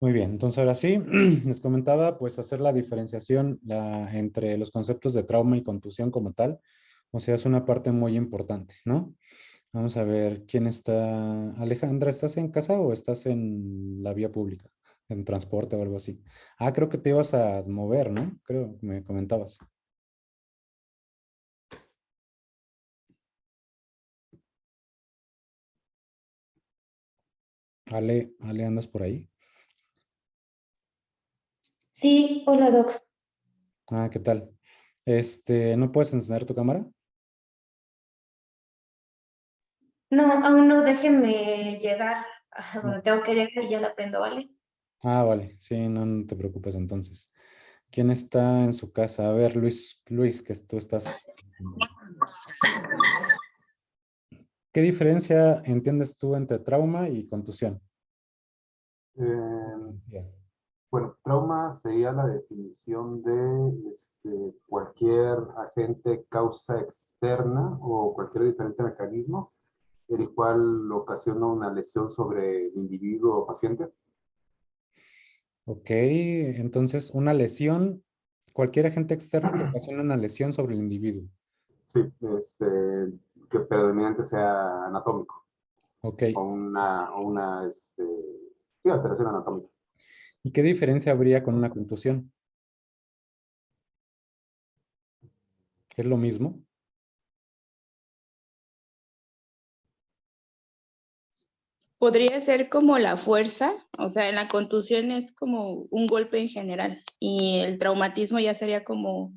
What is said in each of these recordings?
Muy bien, entonces ahora sí, les comentaba pues hacer la diferenciación entre los conceptos de trauma y contusión como tal. O sea, es una parte muy importante, ¿no? Vamos a ver quién está. Alejandra, ¿estás en casa o estás en la vía pública? En transporte o algo así. Ah, creo que te ibas a mover, ¿no? Creo que me comentabas. Ale, ¿andas por ahí? Sí, hola Doc. Ah, ¿qué tal? ¿No puedes encender tu cámara? No, aún no, déjenme llegar a No. donde tengo que llegar y ya la prendo, ¿vale? Ah, vale. Sí, no, no te preocupes entonces. ¿Quién está en su casa? A ver, Luis, que tú estás. ¿Qué diferencia entiendes tú entre trauma y contusión? Eh, Ya. bueno, trauma sería la definición de cualquier agente causa externa o cualquier diferente mecanismo, el cual ocasiona una lesión sobre el individuo o paciente. Ok, entonces una lesión, cualquier agente externo que ocasione una lesión sobre el individuo. Sí, que predominante sea anatómico Ok, o una sí, alteración anatómica. ¿y qué diferencia habría con una contusión? ¿Es lo mismo? Podría ser como la fuerza, o sea, en la contusión es como un golpe en general y el traumatismo ya sería como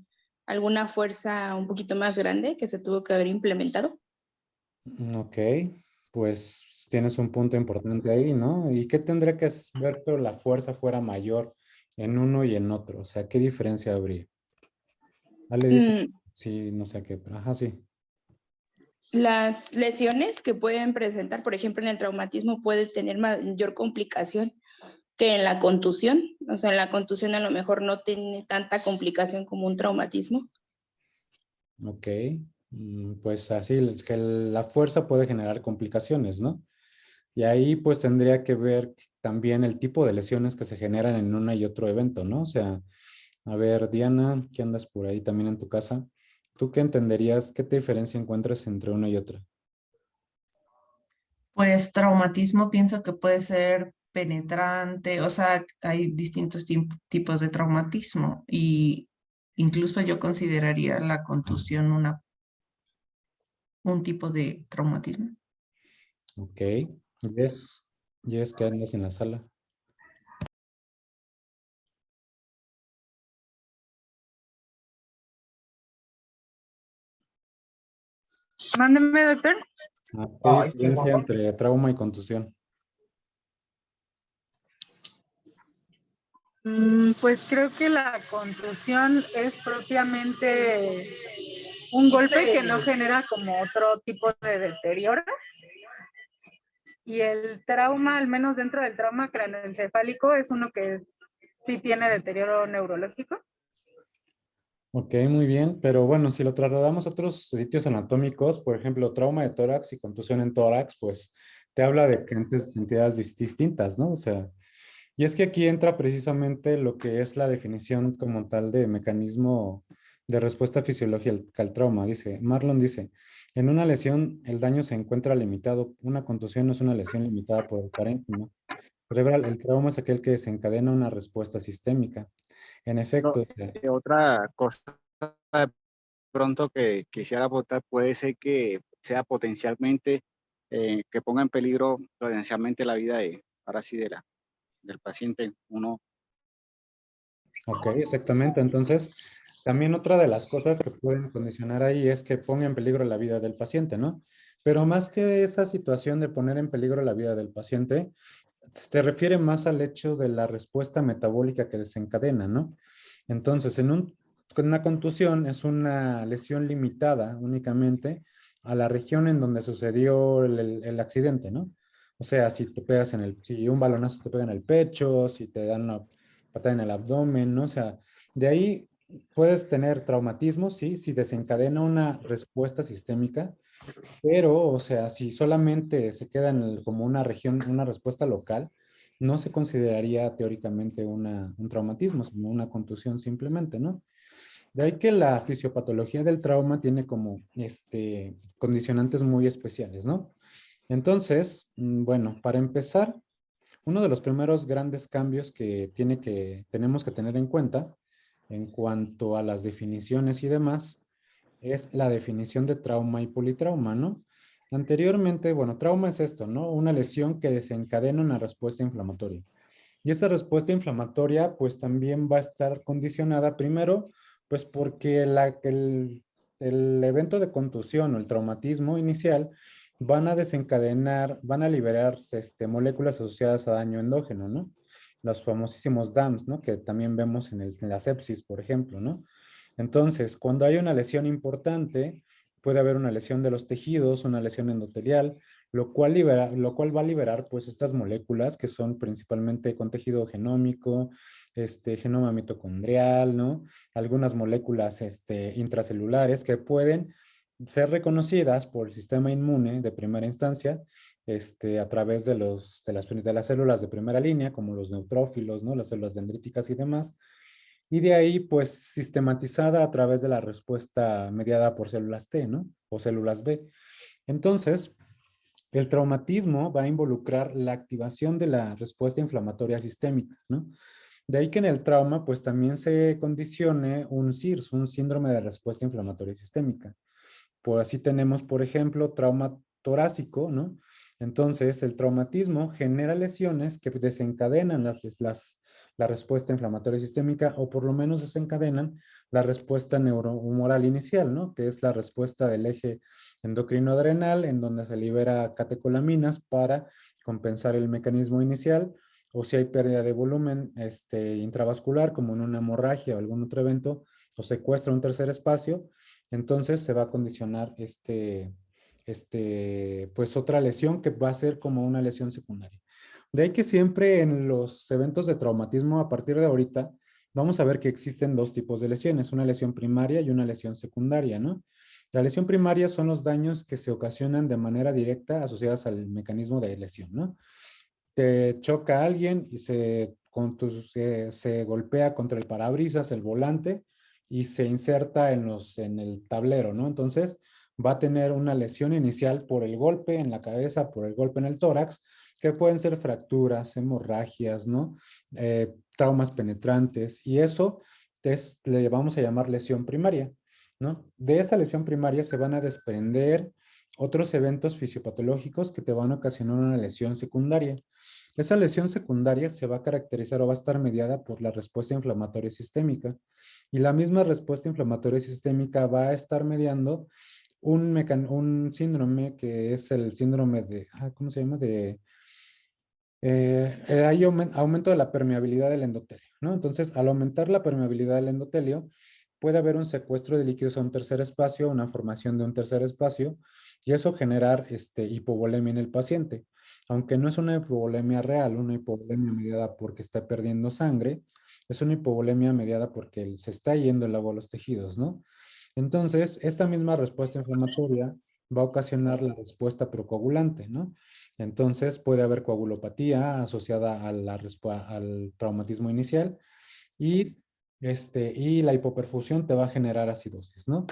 alguna fuerza un poquito más grande que se tuvo que haber implementado. Ok, pues tienes un punto importante ahí, ¿no? ¿Y qué tendría que ver que la fuerza fuera mayor en uno y en otro? O sea, ¿qué diferencia habría? Vale, Mm, sí, no sé qué, pero ajá, sí. las lesiones que pueden presentar, por ejemplo, en el traumatismo puede tener mayor complicación que en la contusión. O sea, en la contusión a lo mejor no tiene tanta complicación como un traumatismo. Ok, pues así, es que la fuerza puede generar complicaciones, ¿no? Y ahí pues tendría que ver también el tipo de lesiones que se generan en uno y otro evento, ¿no? O sea, a ver, Diana, ¿qué andas por ahí también en tu casa? ¿Tú qué entenderías? ¿Qué diferencia encuentras entre una y otra? Pues traumatismo pienso que puede ser penetrante, o sea, hay distintos tipos de traumatismo y incluso yo consideraría la contusión un tipo de traumatismo. Ok, yes, yes, ¿qué andas en la sala? Mándeme, doctor. Ah, ¿qué diferencia entre trauma y contusión? Pues creo que la contusión es propiamente un golpe que no genera como otro tipo de deterioro. Y el trauma, al menos dentro del trauma craneoencefálico, es uno que sí tiene deterioro neurológico. Ok, muy bien, pero bueno, si lo trasladamos a otros sitios anatómicos, por ejemplo, trauma de tórax y contusión en tórax, pues te habla de entidades distintas, ¿no? O sea, y es que aquí entra precisamente lo que es la definición como tal de mecanismo de respuesta fisiológica al trauma. Marlon dice, en una lesión el daño se encuentra limitado, una contusión no es una lesión limitada por el parénquima cerebral, el trauma es aquel que desencadena una respuesta sistémica. En Pero, efecto, otra cosa de pronto que quisiera aportar puede ser que sea potencialmente, que ponga en peligro potencialmente la vida ahora sí, del paciente. Uno, ok, exactamente. Entonces, también otra de las cosas que pueden condicionar ahí es que ponga en peligro la vida del paciente, ¿no? Pero más que esa situación de poner en peligro la vida del paciente, se refiere más al hecho de la respuesta metabólica que desencadena, ¿no? Entonces, con una contusión es una lesión limitada únicamente a la región en donde sucedió el accidente, ¿no? O sea, si un balonazo te pega en el pecho, si te dan una patada en el abdomen, ¿no? O sea, de ahí puedes tener traumatismo, sí, si desencadena una respuesta sistémica, pero, o sea, si solamente se queda como una región, una respuesta local, no se consideraría teóricamente un traumatismo, sino una contusión simplemente, ¿no? De ahí que la fisiopatología del trauma tiene como condicionantes muy especiales, ¿no? Entonces, bueno, para empezar, uno de los primeros grandes cambios que tenemos que tener en cuenta en cuanto a las definiciones y demás es la definición de trauma y politrauma, ¿no? Anteriormente, bueno, trauma es esto, ¿no? Una lesión que desencadena una respuesta inflamatoria. Y esta respuesta inflamatoria, pues también va a estar condicionada primero, pues porque el evento de contusión o el traumatismo inicial van a desencadenar, van a liberar moléculas asociadas a daño endógeno, ¿no? Los famosísimos DAMs, ¿no? Que también vemos en la sepsis, por ejemplo, ¿no? Entonces, cuando hay una lesión importante, puede haber una lesión de los tejidos, una lesión endotelial, lo cual va a liberar pues estas moléculas que son principalmente con tejido genómico, genoma mitocondrial, ¿no? Algunas moléculas intracelulares que pueden ser reconocidas por el sistema inmune de primera instancia, a través de las células de primera línea, como los neutrófilos, ¿no? Las células dendríticas y demás. Y de ahí, pues, sistematizada a través de la respuesta mediada por células T, ¿no? O células B. Entonces, el traumatismo va a involucrar la activación de la respuesta inflamatoria sistémica, ¿no? De ahí que en el trauma, pues también se condicione un SIRS, un síndrome de respuesta inflamatoria sistémica. Por así tenemos, por ejemplo, trauma torácico, ¿no? Entonces, el traumatismo genera lesiones que desencadenan la respuesta inflamatoria sistémica o por lo menos desencadenan la respuesta neurohumoral inicial, ¿no? Que es la respuesta del eje endocrino-adrenal en donde se libera catecolaminas para compensar el mecanismo inicial o si hay pérdida de volumen intravascular como en una hemorragia o algún otro evento o secuestra un tercer espacio, entonces se va a condicionar pues otra lesión que va a ser como una lesión secundaria. De ahí que siempre en los eventos de traumatismo, a partir de ahorita, vamos a ver que existen dos tipos de lesiones, una lesión primaria y una lesión secundaria, ¿no? La lesión primaria son los daños que se ocasionan de manera directa asociadas al mecanismo de lesión, ¿no? Te choca a alguien y se golpea contra el parabrisas, el volante, y se inserta en el tablero, ¿no? Entonces va a tener una lesión inicial por el golpe en la cabeza, por el golpe en el tórax, que pueden ser fracturas, hemorragias, ¿no? Traumas penetrantes, y eso le vamos a llamar lesión primaria, ¿no? De esa lesión primaria se van a desprender otros eventos fisiopatológicos que te van a ocasionar una lesión secundaria. Esa lesión secundaria se va a caracterizar o va a estar mediada por la respuesta inflamatoria sistémica. Y la misma respuesta inflamatoria sistémica va a estar mediando un síndrome que es el síndrome de, ¿cómo se llama? Hay aumento de la permeabilidad del endotelio, ¿no? Entonces, al aumentar la permeabilidad del endotelio, puede haber un secuestro de líquidos a un tercer espacio, una formación de un tercer espacio, y eso generar hipovolemia en el paciente. Aunque no es una hipovolemia real, una hipovolemia mediada porque está perdiendo sangre, es una hipovolemia mediada porque se está yendo el agua a los tejidos, ¿no? Entonces, esta misma respuesta inflamatoria va a ocasionar la respuesta procoagulante, ¿no? Entonces, puede haber coagulopatía asociada al traumatismo inicial y, y la hipoperfusión te va a generar acidosis, ¿no?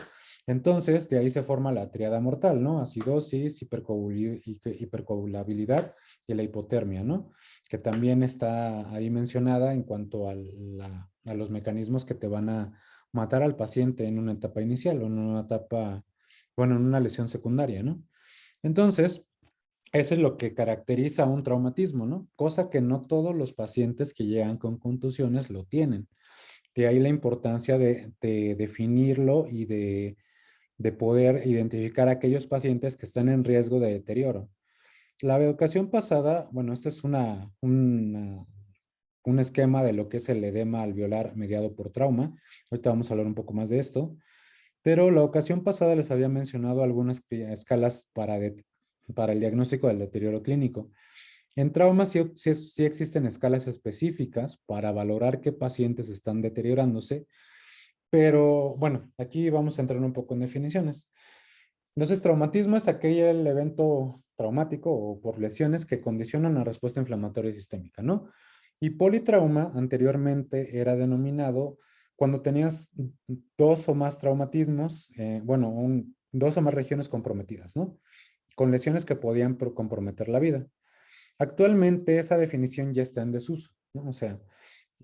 Entonces, de ahí se forma la triada mortal, ¿no? Acidosis, hipercoagulabilidad y la hipotermia, ¿no? Que también está ahí mencionada en cuanto a los mecanismos que te van a matar al paciente en una etapa inicial o en una etapa, bueno, en una lesión secundaria, ¿no? Entonces, eso es lo que caracteriza un traumatismo, ¿no? Cosa que no todos los pacientes que llegan con contusiones lo tienen. De ahí la importancia de definirlo y de poder identificar a aquellos pacientes que están en riesgo de deterioro. La educación pasada, bueno, este es un esquema de lo que es el edema alveolar mediado por trauma. Ahorita vamos a hablar un poco más de esto. Pero la ocasión pasada les había mencionado algunas escalas para el diagnóstico del deterioro clínico. En trauma sí existen escalas específicas para valorar qué pacientes están deteriorándose, pero bueno, aquí vamos a entrar un poco en definiciones. Entonces, traumatismo es aquel evento traumático o por lesiones que condicionan la respuesta inflamatoria sistémica, ¿no? Y politrauma anteriormente era denominado cuando tenías dos o más traumatismos, bueno, dos o más regiones comprometidas, ¿no? Con lesiones que podían comprometer la vida. Actualmente esa definición ya está en desuso, ¿no? O sea,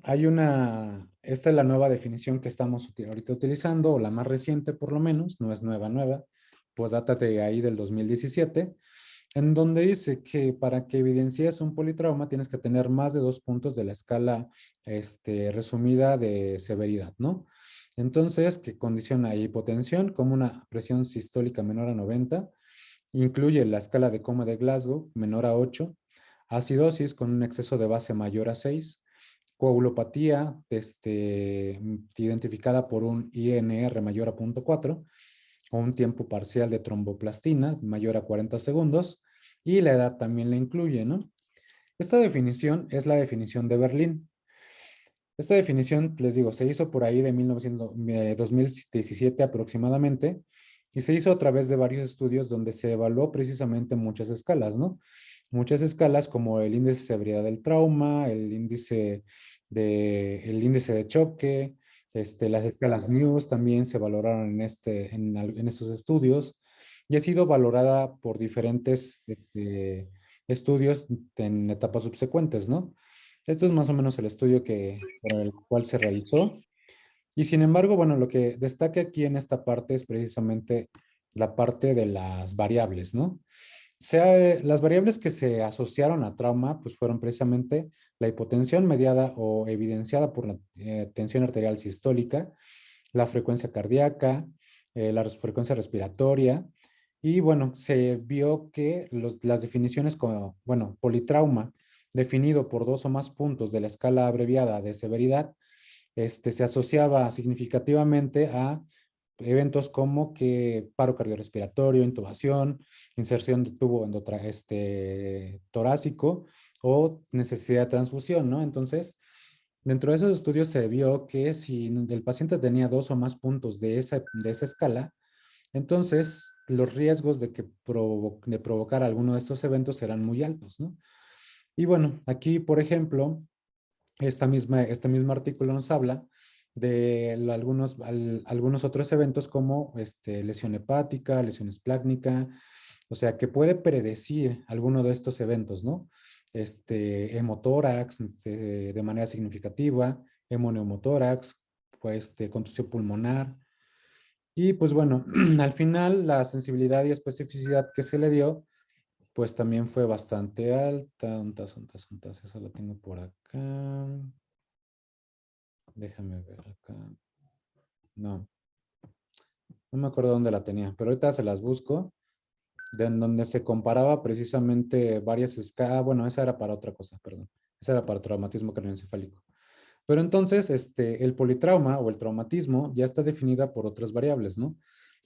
esta es la nueva definición que estamos ahorita utilizando, o la más reciente por lo menos, no es nueva, pues data de ahí del 2017, en donde dice que para que evidencies un politrauma tienes que tener más de 2 puntos de la escala resumida de severidad, ¿no? Entonces, que condiciona hipotensión como una presión sistólica menor a 90, incluye la escala de coma de Glasgow menor a 8, acidosis con un exceso de base mayor a 6, coagulopatía identificada por un INR mayor a 0.4, o un tiempo parcial de tromboplastina mayor a 40 segundos, y la edad también la incluye, ¿no? Esta definición es la definición de Berlín. Esta definición, les digo, se hizo por ahí de 2017 aproximadamente, y se hizo a través de varios estudios donde se evaluó precisamente muchas escalas, ¿no? Muchas escalas como el índice de severidad del trauma, el índice de choque, las escalas News también se valoraron en estos estudios, y ha sido valorada por diferentes estudios en etapas subsecuentes, ¿no? Esto es más o menos el estudio por el cual se realizó. Y sin embargo, bueno, lo que destaca aquí en esta parte es precisamente la parte de las variables, ¿no? Las variables que se asociaron a trauma, pues fueron precisamente la hipotensión mediada o evidenciada por la tensión arterial sistólica, la frecuencia cardíaca, la frecuencia respiratoria, y bueno, se vio que las definiciones como, bueno, politrauma, definido por 2 o más puntos de la escala abreviada de severidad, se asociaba significativamente a eventos como que paro cardiorrespiratorio, intubación, inserción de tubo torácico o necesidad de transfusión, ¿no? Entonces, dentro de esos estudios se vio que si el paciente tenía 2 o más puntos de esa escala, entonces los riesgos de provocar alguno de estos eventos eran muy altos, ¿no? Y bueno, aquí, por ejemplo, este mismo artículo nos habla de algunos otros eventos como lesión hepática, lesión esplácnica, o sea, que puede predecir alguno de estos eventos, ¿no? Hemotórax de manera significativa, hemoneumotórax, pues, contusión pulmonar. Y pues bueno, al final la sensibilidad y especificidad que se le dio, pues también fue bastante alta. ¿Untas? Eso lo tengo por acá. Déjame ver acá. No me acuerdo dónde la tenía, pero ahorita se las busco. En donde se comparaba precisamente varias escalas. Bueno, esa era para otra cosa, perdón. Esa era para traumatismo craneoencefálico. Pero entonces, el politrauma o el traumatismo ya está definida por otras variables, ¿no?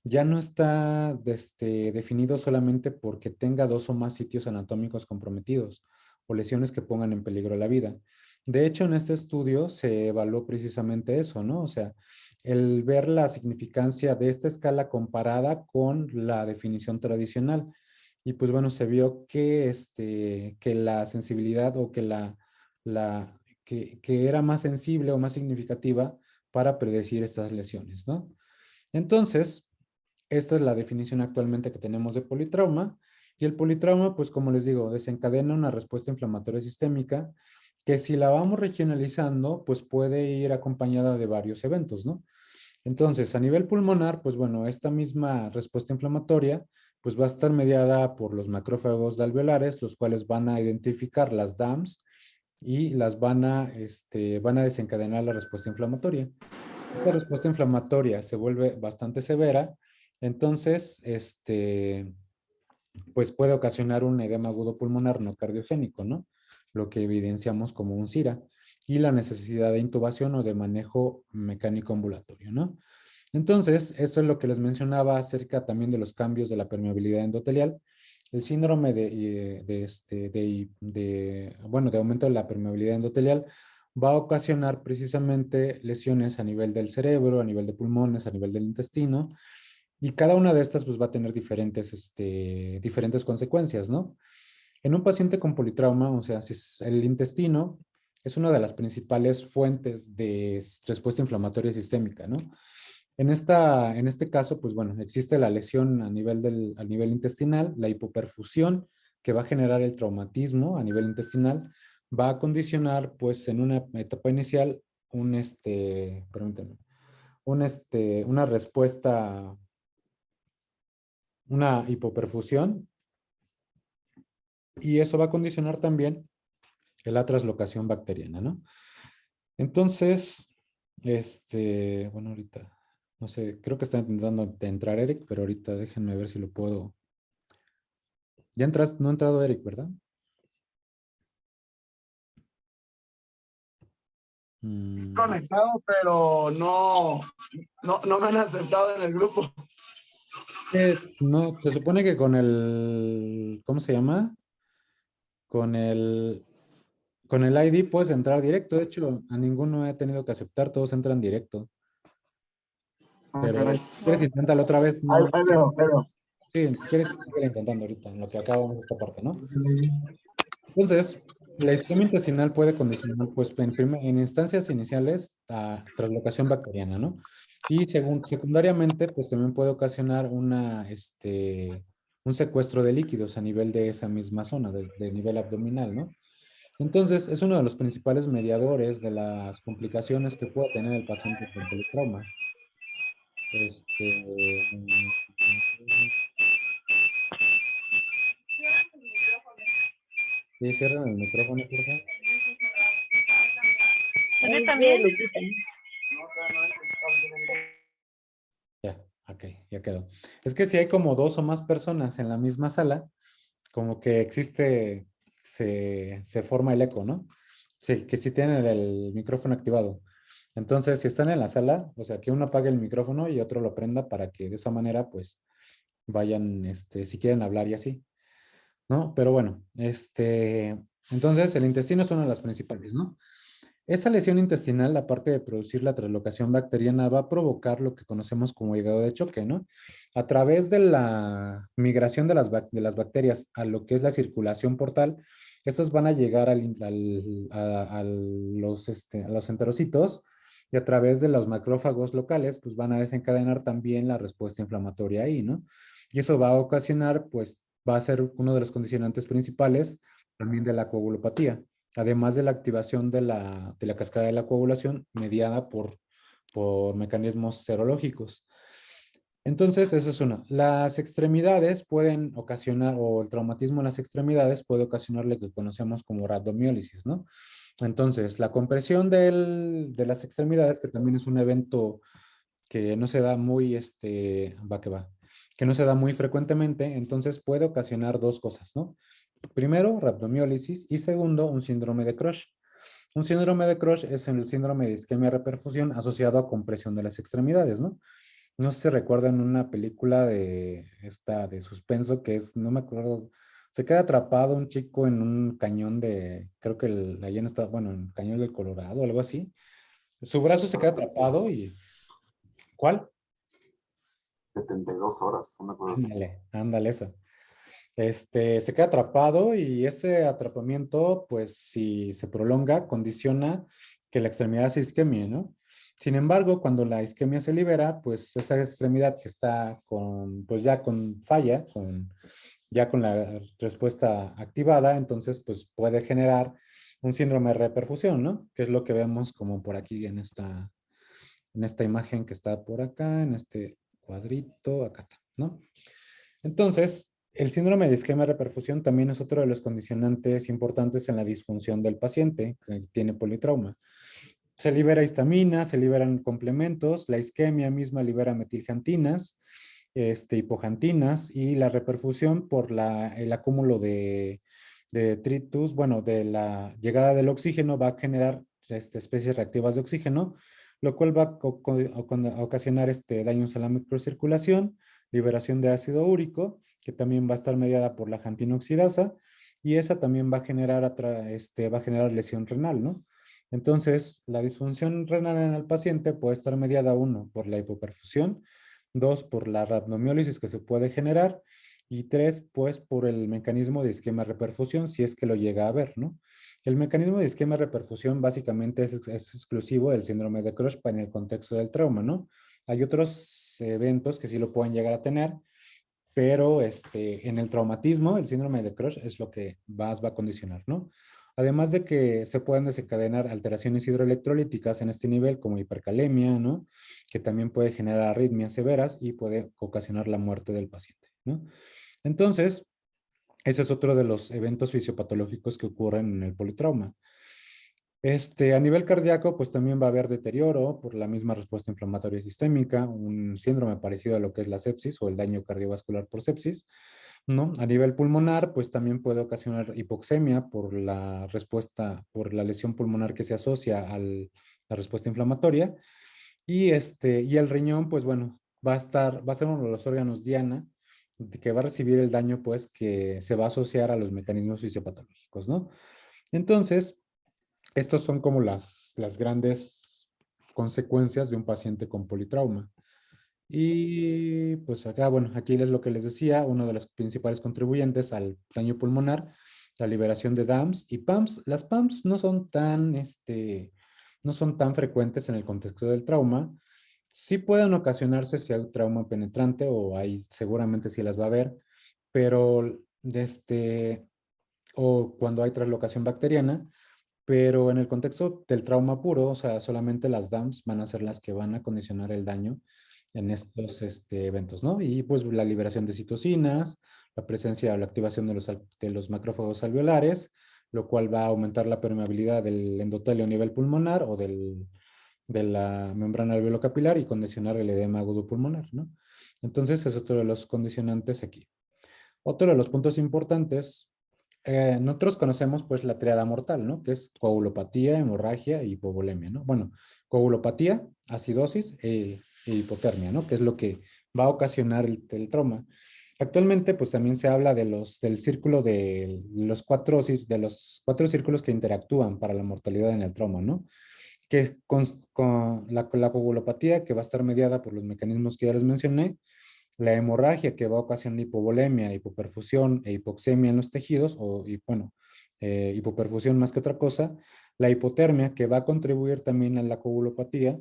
Ya no está definido solamente porque tenga 2 o más sitios anatómicos comprometidos o lesiones que pongan en peligro la vida. De hecho, en este estudio se evaluó precisamente eso, ¿no? O sea, el ver la significancia de esta escala comparada con la definición tradicional. Y pues bueno, se vio que la sensibilidad o que era más sensible o más significativa para predecir estas lesiones, ¿no? Entonces, esta es la definición actualmente que tenemos de politrauma. Y el politrauma, pues como les digo, desencadena una respuesta inflamatoria sistémica que si la vamos regionalizando, pues puede ir acompañada de varios eventos, ¿no? Entonces, a nivel pulmonar, pues bueno, esta misma respuesta inflamatoria, pues va a estar mediada por los macrófagos alveolares, los cuales van a identificar las DAMs y van a desencadenar la respuesta inflamatoria. Esta respuesta inflamatoria se vuelve bastante severa, entonces, pues puede ocasionar un edema agudo pulmonar no cardiogénico, ¿no? Lo que evidenciamos como un SIRA, y la necesidad de intubación o de manejo mecánico ambulatorio, ¿no? Entonces, eso es lo que les mencionaba acerca también de los cambios de la permeabilidad endotelial. El síndrome de aumento de la permeabilidad endotelial va a ocasionar precisamente lesiones a nivel del cerebro, a nivel de pulmones, a nivel del intestino, Y cada una de estas pues va a tener diferentes consecuencias, ¿no? En un paciente con politrauma, o sea, si el intestino es una de las principales fuentes de respuesta inflamatoria sistémica, ¿no? En este caso, pues bueno, existe la lesión a nivel intestinal, la hipoperfusión que va a generar el traumatismo a nivel intestinal, va a condicionar, pues en una etapa inicial, permíteme, una respuesta, una hipoperfusión, y eso va a condicionar también la translocación bacteriana, ¿no? Entonces, bueno, ahorita, no sé, creo que está intentando entrar Eric, pero ahorita déjenme ver si lo puedo. Ya entras, no ha entrado Eric, ¿verdad? Conectado, pero no me han aceptado en el grupo. No, se supone que con el, ¿cómo se llama? Con el ID puedes entrar directo. De hecho, a ninguno he tenido que aceptar, todos entran directo. Pero, si ¿quieres intentarlo otra vez? No. Ahí veo. Sí, si quieres seguir intentando ahorita, en lo que acabamos esta parte, ¿no? Entonces, la isquemia intestinal puede condicionar, pues, en instancias iniciales a translocación bacteriana, ¿no? Y secundariamente, pues, también puede ocasionar un secuestro de líquidos a nivel de esa misma zona, de nivel abdominal, ¿no? Entonces, es uno de los principales mediadores de las complicaciones que puede tener el paciente con politrauma. Mm, Sí, cierran el micrófono, por favor. Yo también. Ya, ok, ya quedó. Es que si hay como dos o más personas en la misma sala, como que se forma el eco, ¿no? Sí, que si tienen el micrófono activado. Entonces, si están en la sala, o sea, que uno apague el micrófono y otro lo prenda para que de esa manera, pues, vayan, si quieren hablar y así, ¿no? Pero bueno, entonces el intestino es una de las principales, ¿no? Esa lesión intestinal, aparte de producir la translocación bacteriana, va a provocar lo que conocemos como hígado de choque, ¿no? A través de la migración de las bacterias a lo que es la circulación portal, estas van a llegar a los enterocitos y a través de los macrófagos locales, pues van a desencadenar también la respuesta inflamatoria ahí, ¿no? Y eso va a ocasionar, pues, va a ser uno de los condicionantes principales también de la coagulopatía, además de la activación de la cascada de la coagulación mediada por mecanismos serológicos. Entonces, eso es una. Las extremidades pueden ocasionar, o el traumatismo en las extremidades puede ocasionar lo que conocemos como rhabdomiólisis, ¿no? Entonces, la compresión de las extremidades, que también es un evento que no se da que no se da muy frecuentemente, entonces puede ocasionar dos cosas, ¿no? Primero, rhabdomiólisis y segundo, un síndrome de Crush. Un síndrome de Crush es el síndrome de isquemia reperfusión asociado a compresión de las extremidades, ¿no? No sé si recuerdan una película de suspenso que es, no me acuerdo, se queda atrapado un chico en un cañón creo que allá en bueno, en el cañón del Colorado, algo así. Su brazo se queda atrapado y, ¿cuál? 72 horas, una cosa así. Ándale, esa. Se queda atrapado y ese atrapamiento, pues si se prolonga, condiciona que la extremidad se isquemie, ¿no? Sin embargo, cuando la isquemia se libera, pues esa extremidad que está pues ya con falla, ya con la respuesta activada, entonces pues puede generar un síndrome de reperfusión, ¿no? Que es lo que vemos como por aquí en esta imagen que está por acá, en este cuadrito, acá está, ¿no? Entonces, el síndrome de isquemia reperfusión también es otro de los condicionantes importantes en la disfunción del paciente que tiene politrauma. Se libera histamina, se liberan complementos, la isquemia misma libera metiljantinas, hipojantinas y la reperfusión por el acúmulo de detritus, bueno, de la llegada del oxígeno va a generar especies reactivas de oxígeno, lo cual va a ocasionar daños a la microcirculación, liberación de ácido úrico, que también va a estar mediada por la jantinoxidasa, y esa también va a generar, va a generar lesión renal, ¿no? Entonces, la disfunción renal en el paciente puede estar mediada, uno, por la hipoperfusión, 2, por la rhabdomiólisis que se puede generar, y 3, pues por el mecanismo de isquemia reperfusión, si es que lo llega a haber, ¿no? El mecanismo de isquemia reperfusión básicamente es exclusivo del síndrome de Crush en el contexto del trauma, ¿no? Hay otros eventos que sí lo pueden llegar a tener, pero en el traumatismo, el síndrome de Crush es lo que más va a condicionar, ¿no? Además de que se pueden desencadenar alteraciones hidroelectrolíticas en este nivel, como hipercalemia, ¿no? Que también puede generar arritmias severas y puede ocasionar la muerte del paciente, ¿no? Entonces, ese es otro de los eventos fisiopatológicos que ocurren en el politrauma. A nivel cardíaco, pues también va a haber deterioro por la misma respuesta inflamatoria sistémica, un síndrome parecido a lo que es la sepsis o el daño cardiovascular por sepsis, ¿no? A nivel pulmonar, pues también puede ocasionar hipoxemia por la respuesta, por la lesión pulmonar que se asocia a la respuesta inflamatoria. Y el riñón, pues bueno, va a ser uno de los órganos diana que va a recibir el daño, pues, que se va a asociar a los mecanismos fisiopatológicos, ¿no? Entonces, estos son como las grandes consecuencias de un paciente con politrauma. Y pues acá, bueno, aquí es lo que les decía, uno de los principales contribuyentes al daño pulmonar, la liberación de DAMS y PAMS. Las PAMS no son tan frecuentes en el contexto del trauma. Sí pueden ocasionarse si hay trauma penetrante o hay, seguramente sí las va a haber, pero o cuando hay traslocación bacteriana, pero en el contexto del trauma puro, o sea, solamente las DAMS van a ser las que van a condicionar el daño en estos eventos, ¿no? Y pues la liberación de citocinas, la presencia o la activación de los macrófagos alveolares, lo cual va a aumentar la permeabilidad del endotelio a nivel pulmonar o de la membrana alveolocapilar y condicionar el edema agudo pulmonar, ¿no? Entonces es otro de los condicionantes aquí. Otro de los puntos importantes, nosotros conocemos pues la triada mortal, ¿no? Que es coagulopatía, hemorragia y hipovolemia, ¿no? Bueno, coagulopatía, acidosis e hipotermia, ¿no? Que es lo que va a ocasionar el trauma. Actualmente pues también se habla del círculo de los cuatro círculos que interactúan para la mortalidad en el trauma, ¿no? Que es con la coagulopatía, que va a estar mediada por los mecanismos que ya les mencioné, la hemorragia, que va a ocasionar hipovolemia, hipoperfusión e hipoxemia en los tejidos, hipoperfusión más que otra cosa, la hipotermia, que va a contribuir también a la coagulopatía,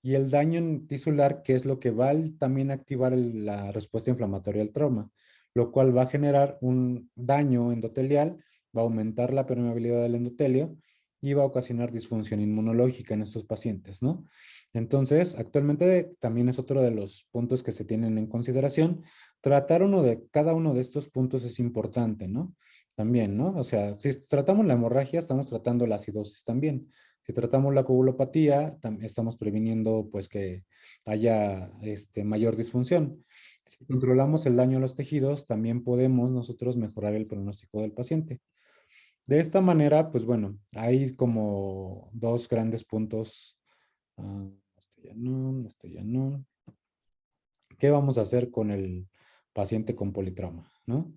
y el daño tisular, que es lo que va también a activar la respuesta inflamatoria al trauma, lo cual va a generar un daño endotelial, va a aumentar la permeabilidad del endotelio y va a ocasionar disfunción inmunológica en estos pacientes, ¿no? Entonces, actualmente también es otro de los puntos que se tienen en consideración. Tratar cada uno de estos puntos es importante, ¿no? También, ¿no? O sea, si tratamos la hemorragia, estamos tratando la acidosis también. Si tratamos la coagulopatía, estamos previniendo, pues, que haya mayor disfunción. Si controlamos el daño a los tejidos, también podemos nosotros mejorar el pronóstico del paciente. De esta manera, pues bueno, hay como dos grandes puntos. Esto ya no. ¿Qué vamos a hacer con el paciente con politrauma, no?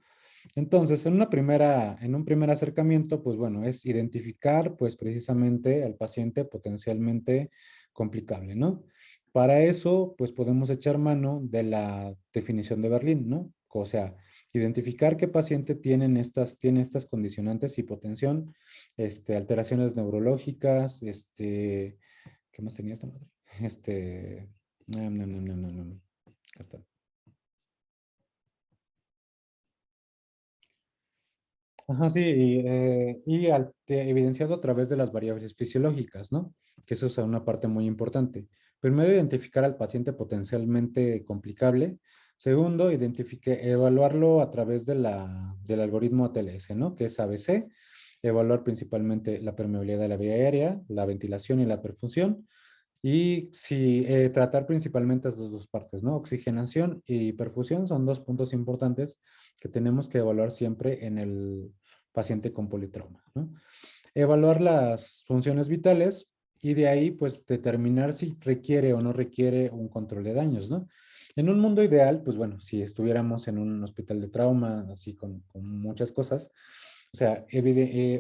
Entonces, en un primer acercamiento, pues bueno, es identificar, pues precisamente al paciente potencialmente complicable, ¿no? Para eso, pues podemos echar mano de la definición de Berlín, ¿no? O sea, identificar qué paciente tiene estas condicionantes, hipotensión, alteraciones neurológicas, ¿qué más tenía esta madre? No. Acá está. Ajá, sí, evidenciado a través de las variables fisiológicas, ¿no? Que eso es una parte muy importante. Primero, identificar al paciente potencialmente complicable. Segundo, evaluarlo a través del algoritmo ATLS, ¿no? Que es ABC. Evaluar principalmente la permeabilidad de la vía aérea, la ventilación y la perfusión. Y sí, tratar principalmente esas dos partes, ¿no? Oxigenación y perfusión son dos puntos importantes que tenemos que evaluar siempre en el paciente con politrauma, ¿no? Evaluar las funciones vitales y de ahí, pues, determinar si requiere o no requiere un control de daños, ¿no? En un mundo ideal, pues, bueno, si estuviéramos en un hospital de trauma, así con muchas cosas, o sea,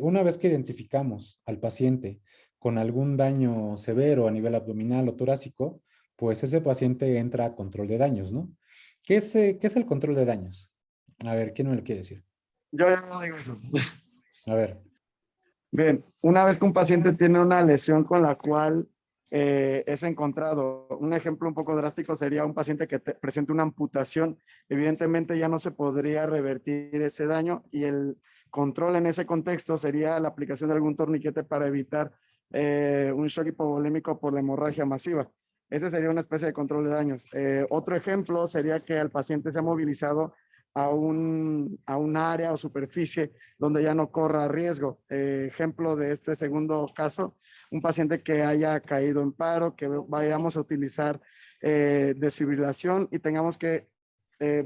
una vez que identificamos al paciente con algún daño severo a nivel abdominal o torácico, pues ese paciente entra a control de daños, ¿no? ¿Qué es el control de daños? A ver, ¿quién me lo quiere decir? Yo ya no digo eso. A ver. Bien, una vez que un paciente tiene una lesión con la cual es encontrado, un ejemplo un poco drástico sería un paciente que presenta una amputación, evidentemente ya no se podría revertir ese daño y el control en ese contexto sería la aplicación de algún torniquete para evitar un shock hipovolémico por la hemorragia masiva. Ese sería una especie de control de daños. Otro ejemplo sería que el paciente sea movilizado a un área o superficie donde ya no corra riesgo. Ejemplo de este segundo caso, un paciente que haya caído en paro, que vayamos a utilizar desfibrilación y tengamos que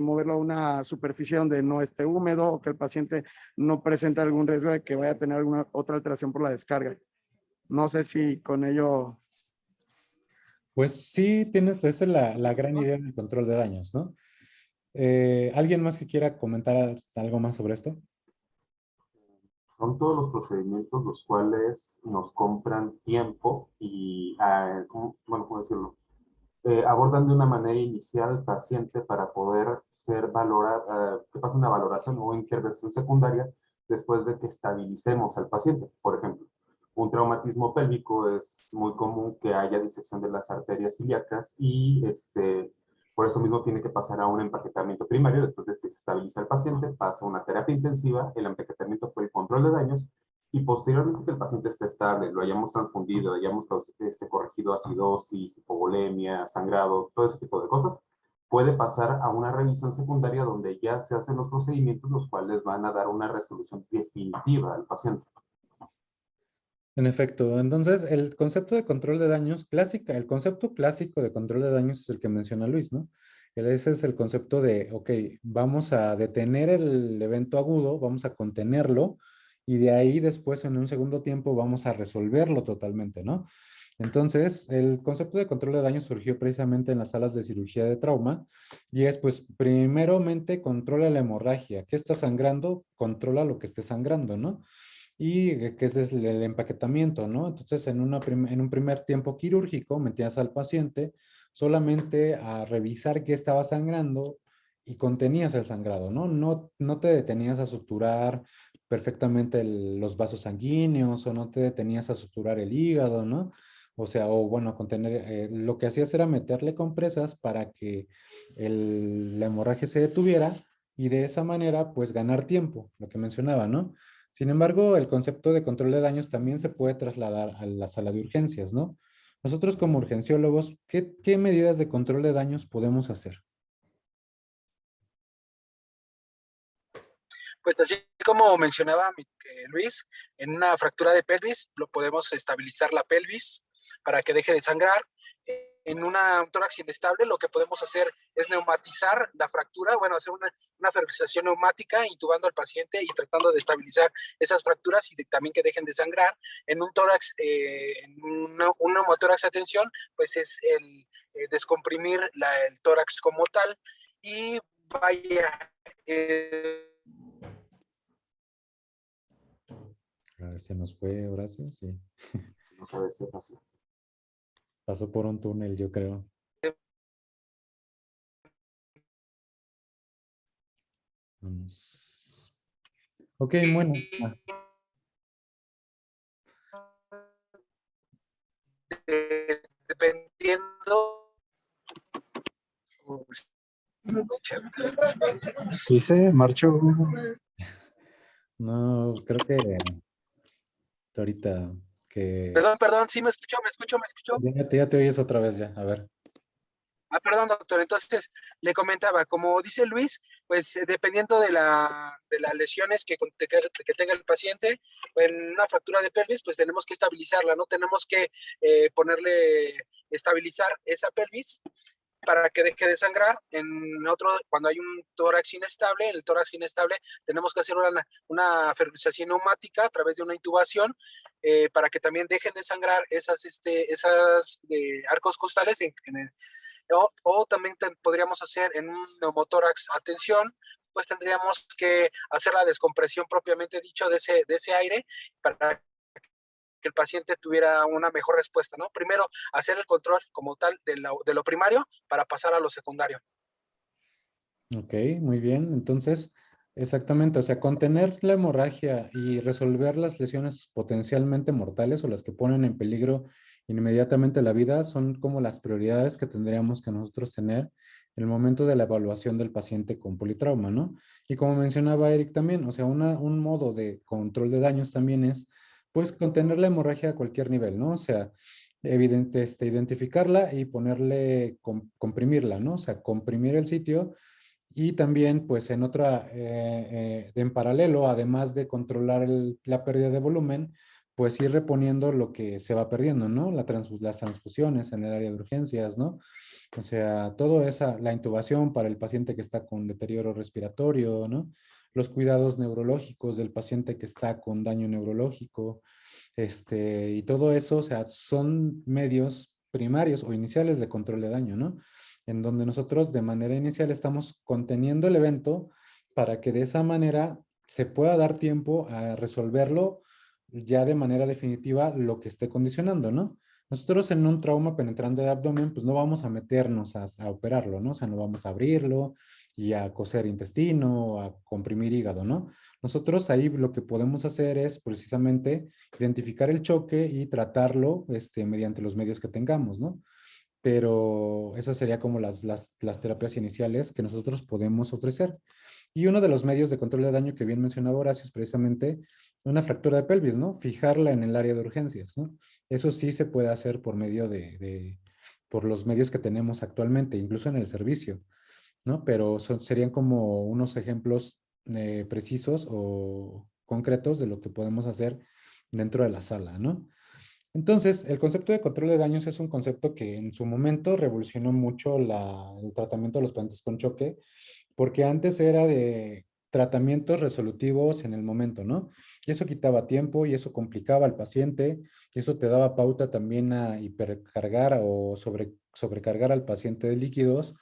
moverlo a una superficie donde no esté húmedo o que el paciente no presente algún riesgo de que vaya a tener alguna otra alteración por la descarga. No sé si con ello... Pues sí, esa es la gran idea del control de daños, ¿no? ¿Alguien más que quiera comentar algo más sobre esto? Son todos los procedimientos los cuales nos compran tiempo y, ¿cómo decirlo? Abordan de una manera inicial al paciente para poder ser valorado, que pase una valoración o intervención secundaria después de que estabilicemos al paciente. Por ejemplo, un traumatismo pélvico es muy común que haya disección de las arterias ilíacas y por eso mismo tiene que pasar a un empaquetamiento primario. Después de que se estabiliza el paciente, pasa a una terapia intensiva, el empaquetamiento por el control de daños y posteriormente que el paciente esté estable, lo hayamos transfundido, hayamos corregido acidosis, hipovolemia, sangrado, todo ese tipo de cosas, puede pasar a una revisión secundaria donde ya se hacen los procedimientos los cuales van a dar una resolución definitiva al paciente. En efecto, entonces el concepto de control de daños el concepto clásico de control de daños es el que menciona Luis, ¿no? Ese es el concepto de, ok, vamos a detener el evento agudo, vamos a contenerlo y de ahí después en un segundo tiempo vamos a resolverlo totalmente, ¿no? Entonces, el concepto de control de daños surgió precisamente en las salas de cirugía de trauma y es, pues, primeramente controla la hemorragia. ¿Qué está sangrando? Controla lo que esté sangrando, ¿no? Y que es el empaquetamiento, ¿no? Entonces, en un primer tiempo quirúrgico, metías al paciente solamente a revisar qué estaba sangrando y contenías el sangrado, ¿no? No te detenías a suturar perfectamente los vasos sanguíneos o no te detenías a suturar el hígado, ¿no? O sea, o bueno, lo que hacías era meterle compresas para que la hemorragia se detuviera y de esa manera, pues, ganar tiempo, lo que mencionaba, ¿no? Sin embargo, el concepto de control de daños también se puede trasladar a la sala de urgencias, ¿no? Nosotros como urgenciólogos, ¿qué medidas de control de daños podemos hacer? Pues así como mencionaba Luis, en una fractura de pelvis lo podemos estabilizar la pelvis para que deje de sangrar. En un tórax inestable lo que podemos hacer es neumatizar la fractura, bueno, hacer una fertilización neumática, intubando al paciente y tratando de estabilizar esas fracturas y también que dejen de sangrar. En un tórax, un neumotórax a tensión, pues es el descomprimir el tórax como tal y vaya... A ver, se nos fue Horacio, sí. No sabe si pasó. Pasó por un túnel, yo creo. Vamos. Ok, bueno. Dependiendo. Sí, se marchó. No, creo que ahorita que Perdón, sí me escuchó. ya te oyes otra vez ya, a ver. Perdón, doctor. Entonces, le comentaba, como dice Luis, pues dependiendo de las lesiones que tenga el paciente, en una fractura de pelvis, pues tenemos que estabilizarla, ¿no? Tenemos que estabilizar esa pelvis para que deje de sangrar. Cuando hay un tórax inestable, el tórax inestable, tenemos que hacer una fertilización neumática a través de una intubación para que también dejen de sangrar esas arcos costales o también podríamos hacer en un neumotórax a tensión, pues tendríamos que hacer la descompresión propiamente dicho de ese aire para que el paciente tuviera una mejor respuesta, ¿no? Primero, hacer el control como tal de lo primario para pasar a lo secundario. Ok, muy bien. Entonces, exactamente, o sea, contener la hemorragia y resolver las lesiones potencialmente mortales o las que ponen en peligro inmediatamente la vida son como las prioridades que tendríamos que nosotros tener en el momento de la evaluación del paciente con politrauma, ¿no? Y como mencionaba Eric también, o sea, un modo de control de daños también es, pues, contener la hemorragia a cualquier nivel, ¿no? O sea, identificarla y ponerle, comprimirla, ¿no? O sea, comprimir el sitio y también, pues, en paralelo, además de controlar la pérdida de volumen, pues ir reponiendo lo que se va perdiendo, ¿no? Las transfusiones en el área de urgencias, ¿no? O sea, todo esa, la intubación para el paciente que está con deterioro respiratorio, ¿no? Los cuidados neurológicos del paciente que está con daño neurológico, y todo eso, o sea, son medios primarios o iniciales de control de daño, ¿no? En donde nosotros de manera inicial estamos conteniendo el evento para que de esa manera se pueda dar tiempo a resolverlo ya de manera definitiva lo que esté condicionando, ¿no? Nosotros en un trauma penetrante de abdomen, pues no vamos a meternos a operarlo, ¿no? O sea, no vamos a abrirlo y a coser intestino o a comprimir hígado, ¿no? Nosotros ahí lo que podemos hacer es precisamente identificar el choque y tratarlo mediante los medios que tengamos, ¿no? Pero esas serían como las terapias iniciales que nosotros podemos ofrecer. Y uno de los medios de control de daño que bien mencionaba Horacio es precisamente una fractura de pelvis, ¿no? Fijarla en el área de urgencias, ¿no? Eso sí se puede hacer por medio por los medios que tenemos actualmente, incluso en el servicio, ¿no? Pero serían como unos ejemplos precisos o concretos de lo que podemos hacer dentro de la sala, ¿no? Entonces, el concepto de control de daños es un concepto que en su momento revolucionó mucho el tratamiento de los pacientes con choque, porque antes era de tratamientos resolutivos en el momento, ¿no? Y eso quitaba tiempo y eso complicaba al paciente, y eso te daba pauta también a hipercargar o sobrecargar al paciente de líquidos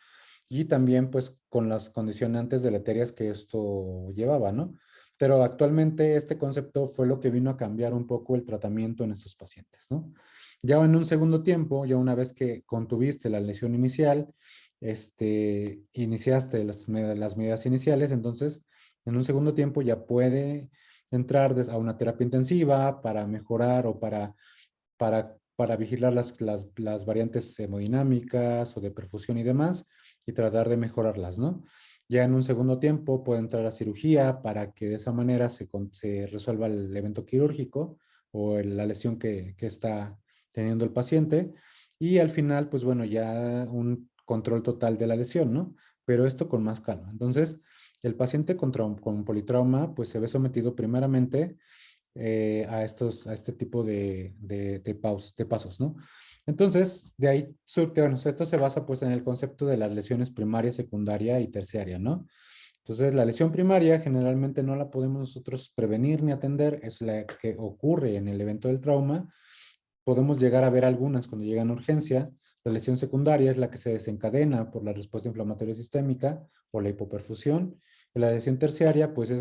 y también pues con las condicionantes deleterias que esto llevaba, ¿no? Pero actualmente este concepto fue lo que vino a cambiar un poco el tratamiento en estos pacientes, ¿no? Ya en un segundo tiempo, ya una vez que contuviste la lesión inicial, iniciaste las medidas iniciales, entonces en un segundo tiempo ya puede entrar a una terapia intensiva para mejorar o para vigilar las variantes hemodinámicas o de perfusión y demás y tratar de mejorarlas, ¿no? Ya en un segundo tiempo puede entrar a cirugía para que de esa manera se resuelva el evento quirúrgico o la lesión que está teniendo el paciente. Y al final, pues bueno, ya un control total de la lesión, ¿no? Pero esto con más calma. Entonces, el paciente con politrauma, pues se ve sometido primeramente a este tipo de pasos, ¿no? Entonces, de ahí, bueno, esto se basa pues en el concepto de las lesiones primaria, secundaria y terciaria, ¿no? Entonces, la lesión primaria generalmente no la podemos nosotros prevenir ni atender, es la que ocurre en el evento del trauma. Podemos llegar a ver algunas cuando llegan a urgencia. La lesión secundaria es la que se desencadena por la respuesta inflamatoria sistémica o la hipoperfusión. Y la lesión terciaria, pues es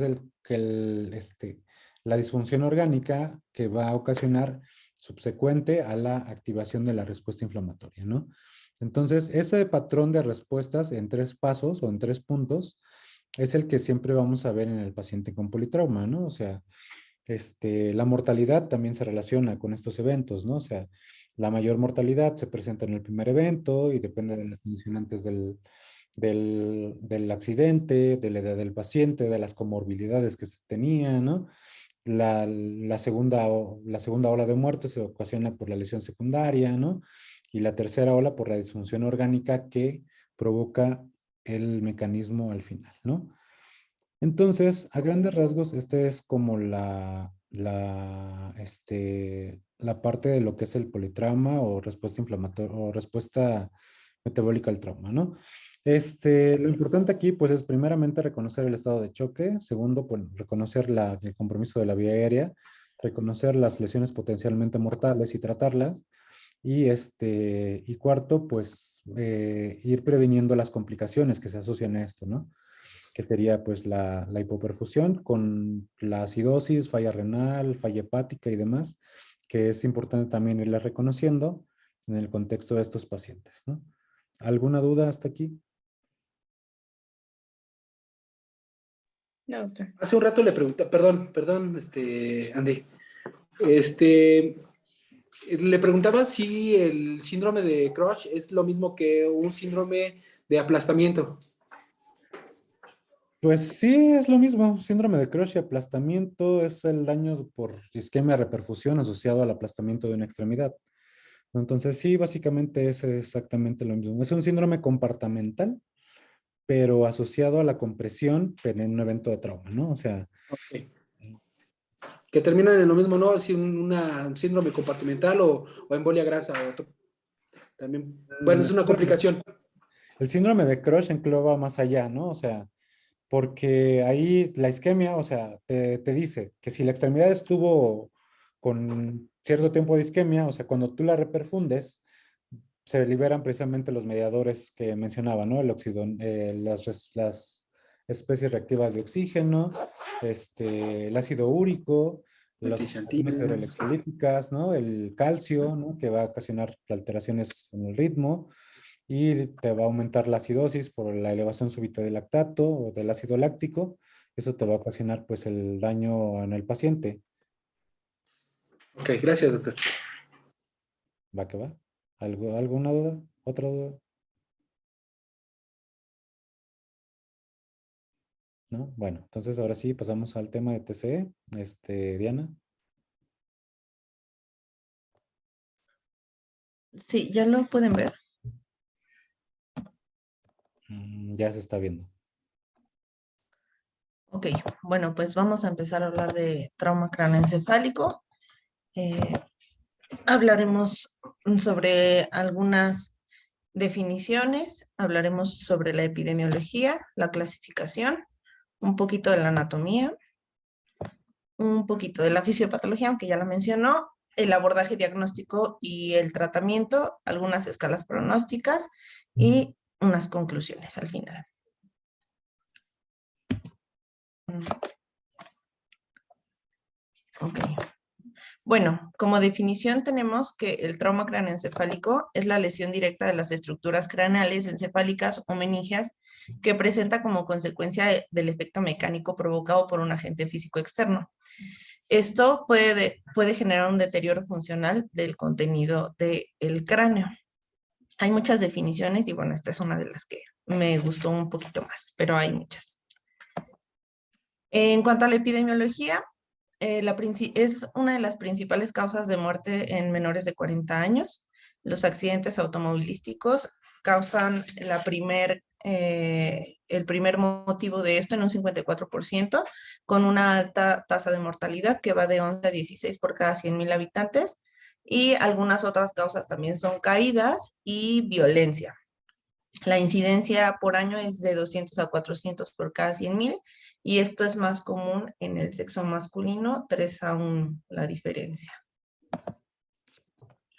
la disfunción orgánica que va a ocasionar subsecuente a la activación de la respuesta inflamatoria, ¿no? Entonces, ese patrón de respuestas en 3 pasos o en 3 puntos es el que siempre vamos a ver en el paciente con politrauma, ¿no? O sea, la mortalidad también se relaciona con estos eventos, ¿no? O sea, la mayor mortalidad se presenta en el primer evento y depende de las condicionantes del accidente, de la edad del paciente, de las comorbilidades que se tenía, ¿no? La segunda ola de muerte se ocasiona por la lesión secundaria, ¿no? Y la tercera ola por la disfunción orgánica que provoca el mecanismo al final, ¿no? Entonces, a grandes rasgos, es como la parte de lo que es el politrauma o respuesta inflamatoria o respuesta metabólica al trauma, ¿no? Lo importante aquí, pues, es primeramente reconocer el estado de choque. Segundo, pues, reconocer el compromiso de la vía aérea, reconocer las lesiones potencialmente mortales y tratarlas. Y cuarto, pues, ir previniendo las complicaciones que se asocian a esto, ¿no? Que sería pues la hipoperfusión con la acidosis, falla renal, falla hepática y demás, que es importante también irlas reconociendo en el contexto de estos pacientes, ¿no? ¿Alguna duda hasta aquí? No, doctor. Hace un rato le pregunté, perdón, Andy. Le preguntaba si el síndrome de Crush es lo mismo que un síndrome de aplastamiento. Pues sí, es lo mismo. Síndrome de Crush y aplastamiento es el daño por isquemia reperfusión asociado al aplastamiento de una extremidad. Entonces sí, básicamente es exactamente lo mismo. Es un síndrome compartamental, pero asociado a la compresión en un evento de trauma, ¿no? O sea, Okay. Que terminan en lo mismo, ¿no? Si un síndrome compartimental o embolia grasa. También, bueno, es una complicación. el síndrome de Crush engloba más allá, ¿no? O sea, porque ahí la isquemia, o sea, te dice que si la extremidad estuvo con cierto tiempo de isquemia, o sea, cuando tú la reperfundes, se liberan precisamente los mediadores que mencionaba, ¿no? El oxidón, las especies reactivas de oxígeno, el ácido úrico, las alteraciones Antisantinas. electrolíticas, ¿no? El calcio, ¿no? Que va a ocasionar alteraciones en el ritmo y te va a aumentar la acidosis por la elevación súbita del lactato o del ácido láctico. Eso te va a ocasionar pues el daño en el paciente. Ok, gracias, doctor. Va que va. ¿Alguna duda? ¿Otra duda? ¿No? Bueno, entonces ahora sí pasamos al tema de TCE. Diana. Sí, ya lo pueden ver. Ya se está viendo. Ok, bueno, pues vamos a empezar a hablar de trauma craneoencefálico. Hablaremos sobre algunas definiciones, hablaremos sobre la epidemiología, la clasificación, un poquito de la anatomía, un poquito de la fisiopatología, aunque ya la mencionó, el abordaje diagnóstico y el tratamiento, algunas escalas pronósticas y unas conclusiones al final. Ok. Bueno, como definición tenemos que el trauma craneoencefálico es la lesión directa de las estructuras craneales, encefálicas o meningias que presenta como consecuencia del efecto mecánico provocado por un agente físico externo. Esto puede generar un deterioro funcional del contenido del cráneo. Hay muchas definiciones y bueno, esta es una de las que me gustó un poquito más, pero hay muchas. En cuanto a la epidemiología, es una de las principales causas de muerte en menores de 40 años. Los accidentes automovilísticos causan el primer motivo de esto en un 54%, con una alta tasa de mortalidad que va de 11 a 16 por cada 100,000 habitantes. Y algunas otras causas también son caídas y violencia. La incidencia por año es de 200 a 400 por cada 100,000 y esto es más común en el sexo masculino, 3 a 1 la diferencia.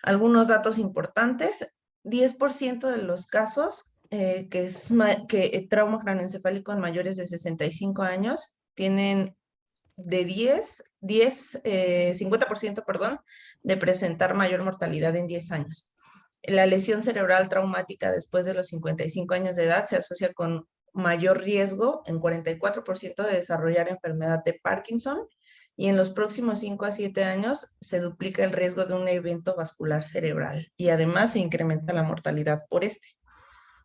Algunos datos importantes, 10% de los casos que trauma craneoencefálico en mayores de 65 años tienen de 50%, perdón, de presentar mayor mortalidad en 10 años. La lesión cerebral traumática después de los 55 años de edad se asocia con mayor riesgo en 44% de desarrollar enfermedad de Parkinson y en los próximos 5 a 7 años se duplica el riesgo de un evento vascular cerebral y además se incrementa la mortalidad por este.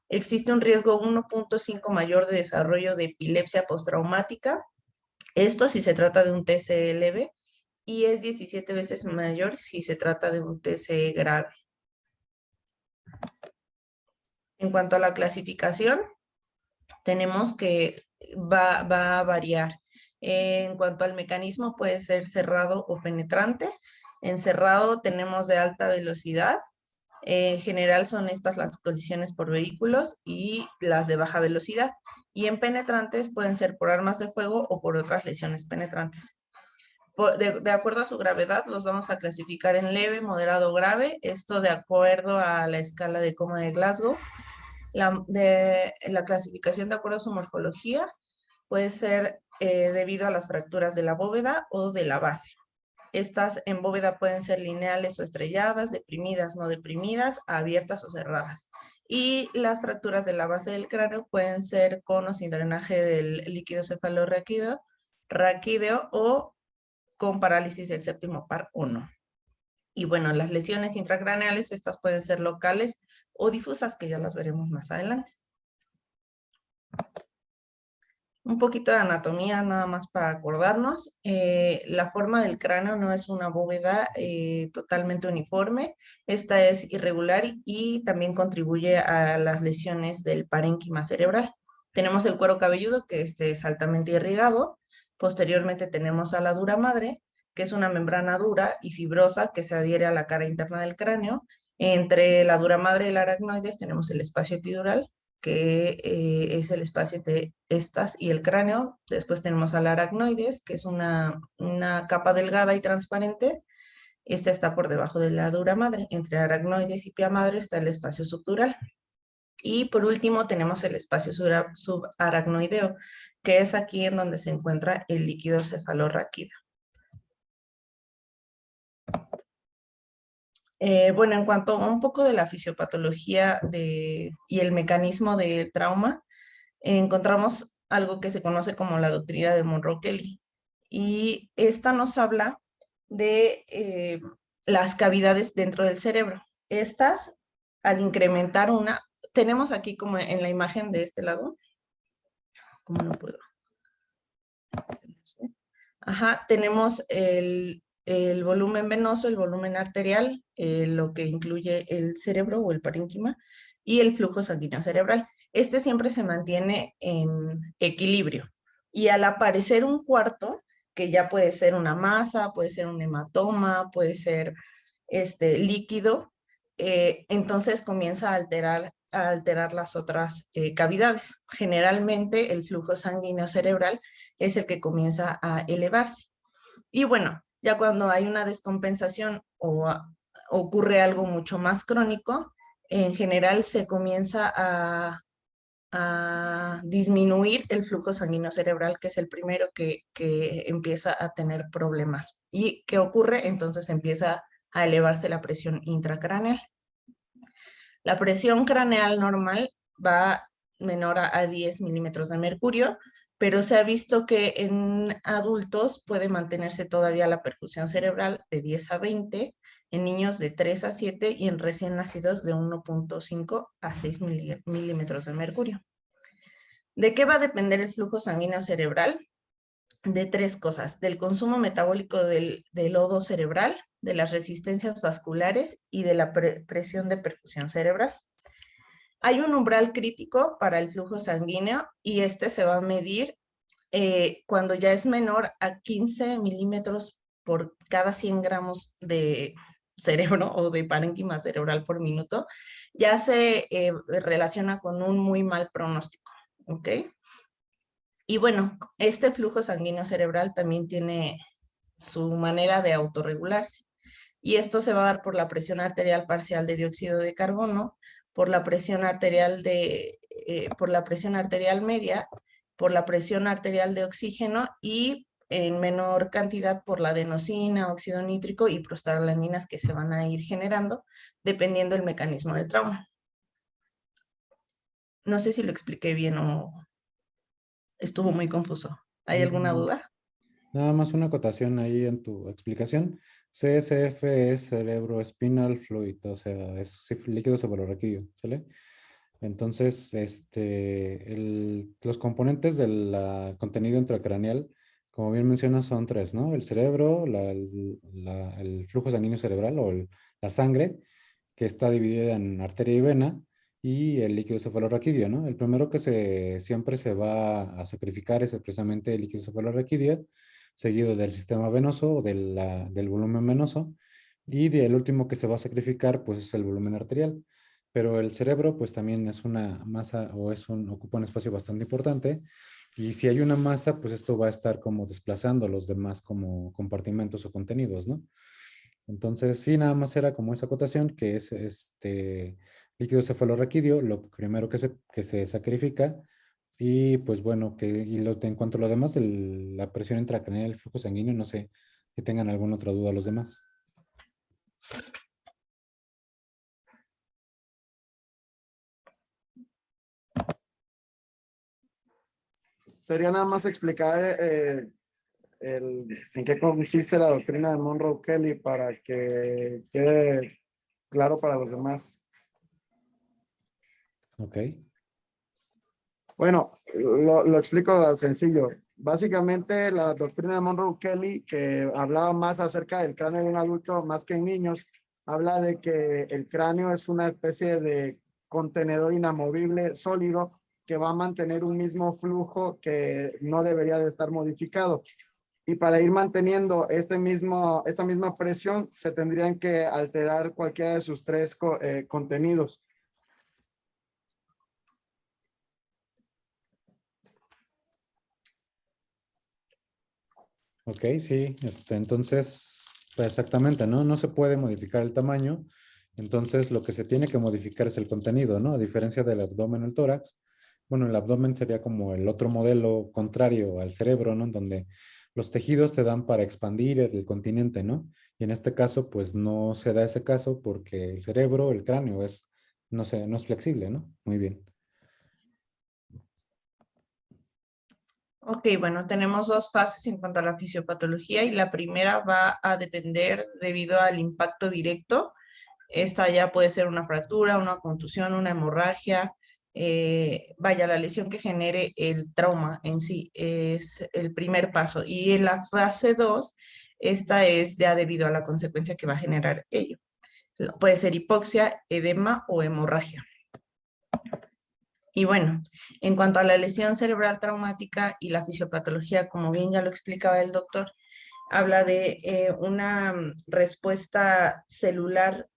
Existe un riesgo 1.5 mayor de desarrollo de epilepsia postraumática, esto si se trata de un TCE leve, y es 17 veces mayor si se trata de un TCE grave. En cuanto a la clasificación, tenemos que va a variar. En cuanto al mecanismo, puede ser cerrado o penetrante. En cerrado tenemos de alta velocidad. En general son estas las colisiones por vehículos y las de baja velocidad. Y en penetrantes pueden ser por armas de fuego o por otras lesiones penetrantes. De acuerdo a su gravedad, los vamos a clasificar en leve, moderado, grave. Esto de acuerdo a la escala de coma de Glasgow. La clasificación de acuerdo a su morfología puede ser debido a las fracturas de la bóveda o de la base. Estas en bóveda pueden ser lineales o estrelladas, deprimidas, no deprimidas, abiertas o cerradas. Y las fracturas de la base del cráneo pueden ser con o sin drenaje del líquido cefalorraquídeo raquídeo o con parálisis del séptimo par o no. Y bueno, las lesiones intracraneales, estas pueden ser locales o difusas, que ya las veremos más adelante. Un poquito de anatomía nada más para acordarnos. La forma del cráneo no es una bóveda totalmente uniforme. Esta es irregular y también contribuye a las lesiones del parénquima cerebral. Tenemos el cuero cabelludo, que es altamente irrigado. Posteriormente tenemos a la dura madre, que es una membrana dura y fibrosa que se adhiere a la cara interna del cráneo. Entre la dura madre y el aracnoides tenemos el espacio epidural, que es el espacio entre estas y el cráneo. Después tenemos al aracnoides, que es una capa delgada y transparente. Esta está por debajo de la dura madre. Entre aracnoides y pia madre está el espacio subdural. Y por último tenemos el espacio subaracnoideo, que es aquí en donde se encuentra el líquido cefalorraquídeo. Bueno, en cuanto a un poco de la fisiopatología y el mecanismo del trauma, encontramos algo que se conoce como la doctrina de Monroe-Kelly. Y esta nos habla de las cavidades dentro del cerebro. Estas, al incrementar tenemos aquí como en la imagen de este lado, ¿cómo lo puedo? Ajá, tenemos el volumen venoso, el volumen arterial, lo que incluye el cerebro o el parénquima, y el flujo sanguíneo cerebral. Este siempre se mantiene en equilibrio. Y al aparecer un cuarto, que ya puede ser una masa, puede ser un hematoma, puede ser líquido, entonces comienza a alterar las otras cavidades. Generalmente el flujo sanguíneo cerebral es el que comienza a elevarse. Y bueno, ya cuando hay una descompensación o ocurre algo mucho más crónico, en general se comienza a disminuir el flujo sanguíneo cerebral, que es el primero que empieza a tener problemas. ¿Y qué ocurre? Entonces empieza a elevarse la presión intracraneal. La presión craneal normal va menor a 10 milímetros de mercurio, pero se ha visto que en adultos puede mantenerse todavía la perfusión cerebral de 10 a 20, en niños de 3 a 7 y en recién nacidos de 1.5 a 6 milímetros de mercurio. ¿De qué va a depender el flujo sanguíneo cerebral? De tres cosas: del consumo metabólico del lodo cerebral, de las resistencias vasculares y de la presión de perfusión cerebral. Hay un umbral crítico para el flujo sanguíneo y este se va a medir cuando ya es menor a 15 milímetros por cada 100 gramos de cerebro o de parénquima cerebral por minuto. Ya se relaciona con un muy mal pronóstico, ¿ok? Y bueno, este flujo sanguíneo cerebral también tiene su manera de autorregularse. Y esto se va a dar por la presión arterial parcial de dióxido de carbono, por la presión arterial media, por la presión arterial de oxígeno y en menor cantidad por la adenosina, óxido nítrico y prostaglandinas que se van a ir generando dependiendo del mecanismo del trauma. No sé si lo expliqué bien o estuvo muy confuso. ¿Hay alguna duda? Nada más una acotación ahí en tu explicación. CSF es cerebrospinal fluid, o sea, es líquido cefalorraquídeo, ¿sale? Entonces, los componentes del contenido intracraneal, como bien mencionas, son tres, ¿no? El cerebro, el flujo sanguíneo cerebral o la sangre, que está dividida en arteria y vena, y el líquido cefalorraquídeo, ¿no? El primero que siempre se va a sacrificar es precisamente el líquido cefalorraquídeo, seguido del sistema venoso o del volumen venoso, y el último que se va a sacrificar, pues es el volumen arterial. Pero el cerebro, pues también es una masa o ocupa un espacio bastante importante, y si hay una masa, pues esto va a estar como desplazando los demás como compartimentos o contenidos, ¿no? Entonces, sí, nada más era como esa acotación, que es líquido cefalorraquídeo, lo primero que se sacrifica, y pues bueno, en cuanto a lo demás, la presión intracraneal, el flujo sanguíneo, no sé, si tengan alguna otra duda los demás. Sería nada más explicar en qué consiste la doctrina de Monroe-Kelly para que quede claro para los demás. Ok. Bueno, lo explico sencillo. Básicamente la doctrina de Monroe-Kelly, que hablaba más acerca del cráneo de un adulto más que en niños, habla de que el cráneo es una especie de contenedor inamovible sólido que va a mantener un mismo flujo que no debería de estar modificado. Y para ir manteniendo esta misma presión, se tendrían que alterar cualquiera de sus tres contenidos. Ok, sí, entonces, pues exactamente, ¿no? No se puede modificar el tamaño, entonces lo que se tiene que modificar es el contenido, ¿no? A diferencia del abdomen o el tórax, bueno, el abdomen sería como el otro modelo contrario al cerebro, ¿no? En donde los tejidos se dan para expandir el continente, ¿no? Y en este caso, pues no se da ese caso porque el cerebro, el cráneo, no es flexible, ¿no? Muy bien. Ok, bueno, tenemos dos fases en cuanto a la fisiopatología y la primera va a depender debido al impacto directo. Esta ya puede ser una fractura, una contusión, una hemorragia, vaya, la lesión que genere el trauma en sí es el primer paso. Y en la fase 2, esta es ya debido a la consecuencia que va a generar ello. Puede ser hipoxia, edema o hemorragia. Y bueno, en cuanto a la lesión cerebral traumática y la fisiopatología, como bien ya lo explicaba el doctor, habla de una respuesta celular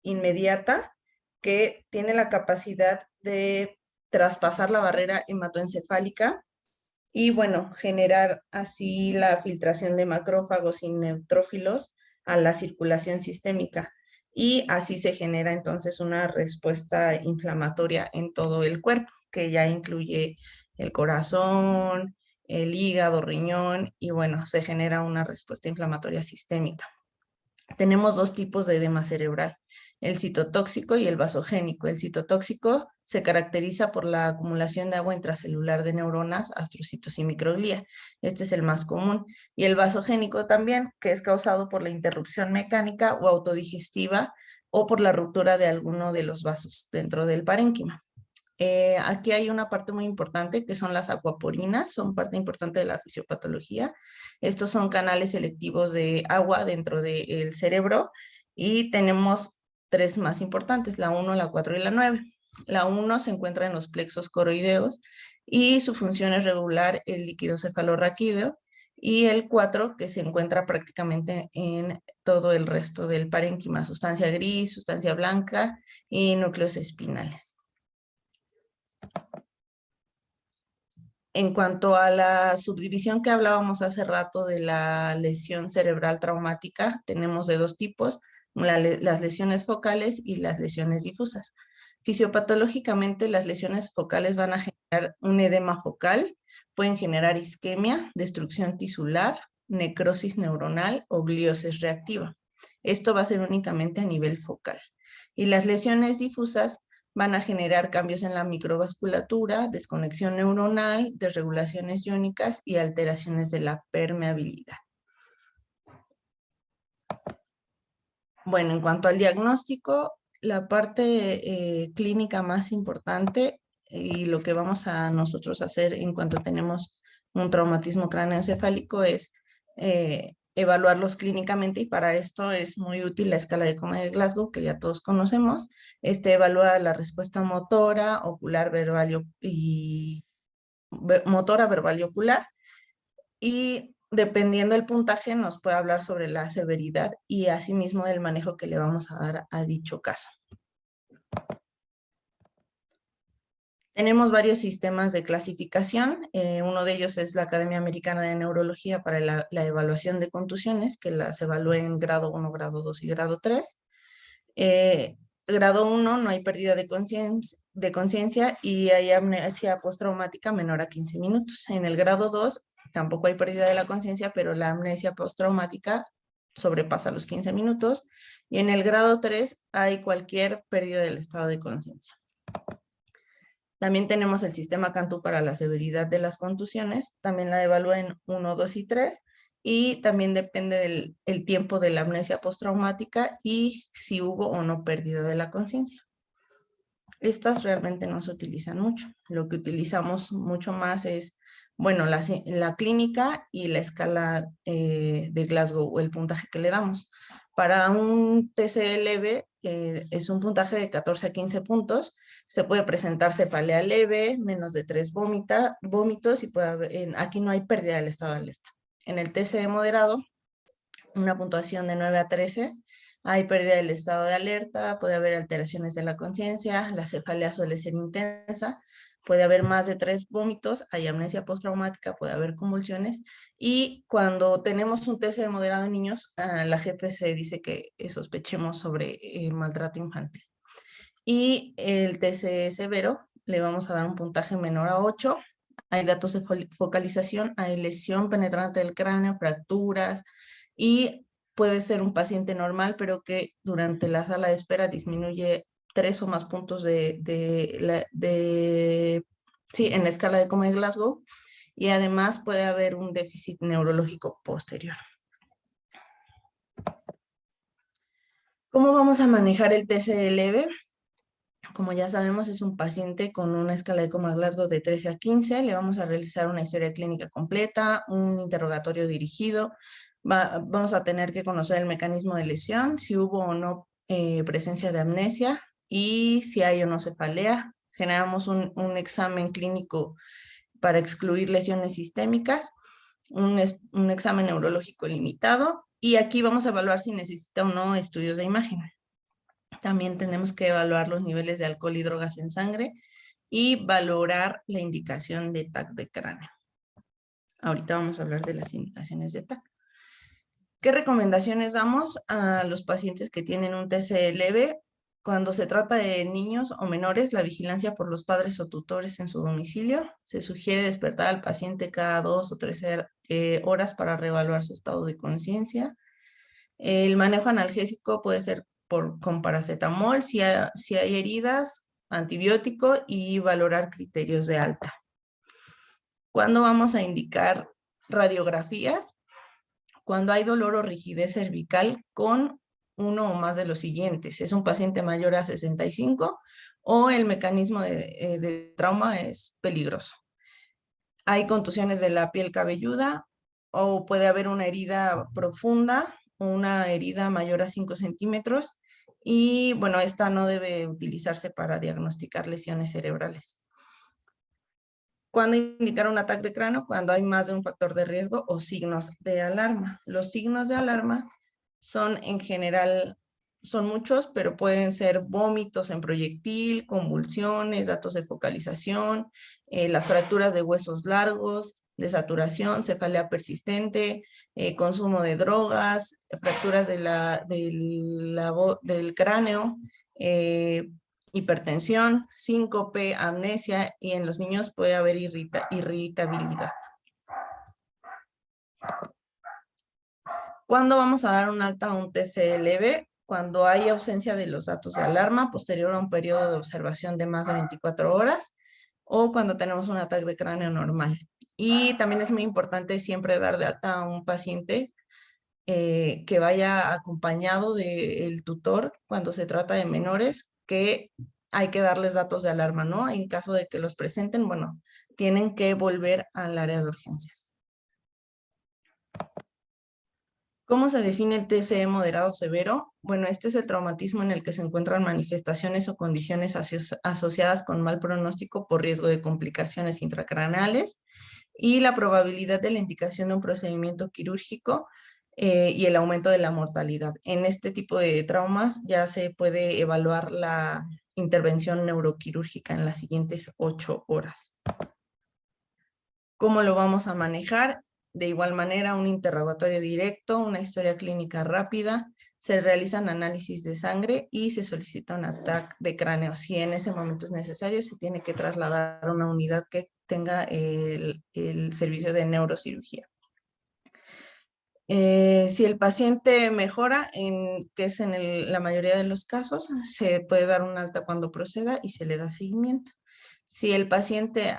inmediata que tiene la capacidad de traspasar la barrera hematoencefálica y, bueno, generar así la filtración de macrófagos y neutrófilos a la circulación sistémica. Y así se genera entonces una respuesta inflamatoria en todo el cuerpo, que ya incluye el corazón, el hígado, riñón, y bueno, se genera una respuesta inflamatoria sistémica. Tenemos dos tipos de edema cerebral, el citotóxico y el vasogénico. El citotóxico se caracteriza por la acumulación de agua intracelular de neuronas, astrocitos y microglía. Este es el más común. Y el vasogénico también, que es causado por la interrupción mecánica o autodigestiva o por la ruptura de alguno de los vasos dentro del parénquima. Aquí hay una parte muy importante que son las acuaporinas, son parte importante de la fisiopatología. Estos son canales selectivos de agua dentro del cerebro y tenemos tres más importantes, la 1, la 4 y la 9. La 1 se encuentra en los plexos coroideos y su función es regular el líquido cefalorraquídeo, y el 4 que se encuentra prácticamente en todo el resto del parénquima, sustancia gris, sustancia blanca y núcleos espinales. En cuanto a la subdivisión que hablábamos hace rato de la lesión cerebral traumática, tenemos de dos tipos, las lesiones focales y las lesiones difusas. Fisiopatológicamente, las lesiones focales van a generar un edema focal, pueden generar isquemia, destrucción tisular, necrosis neuronal o gliosis reactiva. Esto va a ser únicamente a nivel focal. Y las lesiones difusas van a generar cambios en la microvasculatura, desconexión neuronal, desregulaciones iónicas y alteraciones de la permeabilidad. Bueno, en cuanto al diagnóstico, la parte clínica más importante y lo que vamos a nosotros hacer en cuanto tenemos un traumatismo cráneoencefálico es evaluarlos clínicamente, y para esto es muy útil la escala de Coma de Glasgow, que ya todos conocemos. Evalúa la respuesta motora, ocular, verbal y motora, verbal y ocular, y dependiendo del puntaje nos puede hablar sobre la severidad y asimismo del manejo que le vamos a dar a dicho caso. Tenemos varios sistemas de clasificación. Uno de ellos es la Academia Americana de Neurología para la evaluación de contusiones, que las evalúa en grado 1, grado 2 y grado 3. Grado 1 no hay pérdida de conciencia y hay amnesia postraumática menor a 15 minutos. En el grado 2 tampoco hay pérdida de la conciencia, pero la amnesia postraumática sobrepasa los 15 minutos. Y en el grado 3 hay cualquier pérdida del estado de conciencia. También tenemos el sistema Cantu para la severidad de las contusiones. También la evalúa en 1, 2 y 3. Y también depende del tiempo de la amnesia postraumática y si hubo o no pérdida de la conciencia. Estas realmente no se utilizan mucho. Lo que utilizamos mucho más es, bueno, la clínica y la escala de Glasgow o el puntaje que le damos. Para un TCE leve, es un puntaje de 14 a 15 puntos, se puede presentar cefalea leve, menos de 3 vómitos y puede haber, aquí no hay pérdida del estado de alerta. En el TCE moderado, una puntuación de 9 a 13, hay pérdida del estado de alerta, puede haber alteraciones de la conciencia, la cefalea suele ser intensa, puede haber más de 3 vómitos, hay amnesia postraumática, puede haber convulsiones, y cuando tenemos un TCE moderado en niños, la GPC dice que sospechemos sobre maltrato infantil. Y el TCE severo, le vamos a dar un puntaje menor a 8, hay datos de focalización, hay lesión penetrante del cráneo, fracturas, y puede ser un paciente normal, pero que durante la sala de espera disminuye 3 o más puntos en la escala de coma de Glasgow, y además puede haber un déficit neurológico posterior. ¿Cómo vamos a manejar el TCE leve? Como ya sabemos, es un paciente con una escala de coma Glasgow de 13 a 15. Le vamos a realizar una historia clínica completa, un interrogatorio dirigido. Vamos a tener que conocer el mecanismo de lesión, si hubo o no presencia de amnesia y si hay o no cefalea. Generamos un examen clínico para excluir lesiones sistémicas, un examen neurológico limitado, y aquí vamos a evaluar si necesita o no estudios de imagen. También tenemos que evaluar los niveles de alcohol y drogas en sangre y valorar la indicación de TAC de cráneo. Ahorita vamos a hablar de las indicaciones de TAC. ¿Qué recomendaciones damos a los pacientes que tienen un TCE leve? Cuando se trata de niños o menores, la vigilancia por los padres o tutores en su domicilio. Se sugiere despertar al paciente cada 2 o 3 horas para reevaluar su estado de conciencia. El manejo analgésico puede ser con paracetamol, si hay heridas, antibiótico, y valorar criterios de alta. ¿Cuándo vamos a indicar radiografías? Cuando hay dolor o rigidez cervical con uno o más de los siguientes. Es un paciente mayor a 65 o el mecanismo de trauma es peligroso. Hay contusiones de la piel cabelluda o puede haber una herida profunda o una herida mayor a 5 centímetros y bueno, esta no debe utilizarse para diagnosticar lesiones cerebrales. ¿Cuándo indicar un ataque de cráneo? Cuando hay más de un factor de riesgo o signos de alarma. Los signos de alarma son en general, son muchos, pero pueden ser vómitos en proyectil, convulsiones, datos de focalización, las fracturas de huesos largos, desaturación, cefalea persistente, consumo de drogas, fracturas del cráneo, hipertensión, síncope, amnesia, y en los niños puede haber irritabilidad. ¿Cuándo vamos a dar un alta a un TCE leve? Cuando hay ausencia de los datos de alarma posterior a un periodo de observación de más de 24 horas o cuando tenemos un ataque de cráneo normal. Y también es muy importante siempre dar de alta a un paciente que vaya acompañado del tutor cuando se trata de menores, que hay que darles datos de alarma, ¿no? En caso de que los presenten, bueno, tienen que volver al área de urgencias. ¿Cómo se define el TCE moderado severo? Bueno, este es el traumatismo en el que se encuentran manifestaciones o condiciones asociadas con mal pronóstico por riesgo de complicaciones intracraneales y la probabilidad de la indicación de un procedimiento quirúrgico y el aumento de la mortalidad. En este tipo de traumas ya se puede evaluar la intervención neuroquirúrgica en las siguientes 8 horas. ¿Cómo lo vamos a manejar? De igual manera, un interrogatorio directo, una historia clínica rápida, se realizan análisis de sangre y se solicita un TAC de cráneo. Si en ese momento es necesario, se tiene que trasladar a una unidad que tenga el servicio de neurocirugía. Si el paciente mejora, que es en la mayoría de los casos, se puede dar un alta cuando proceda y se le da seguimiento. Si el paciente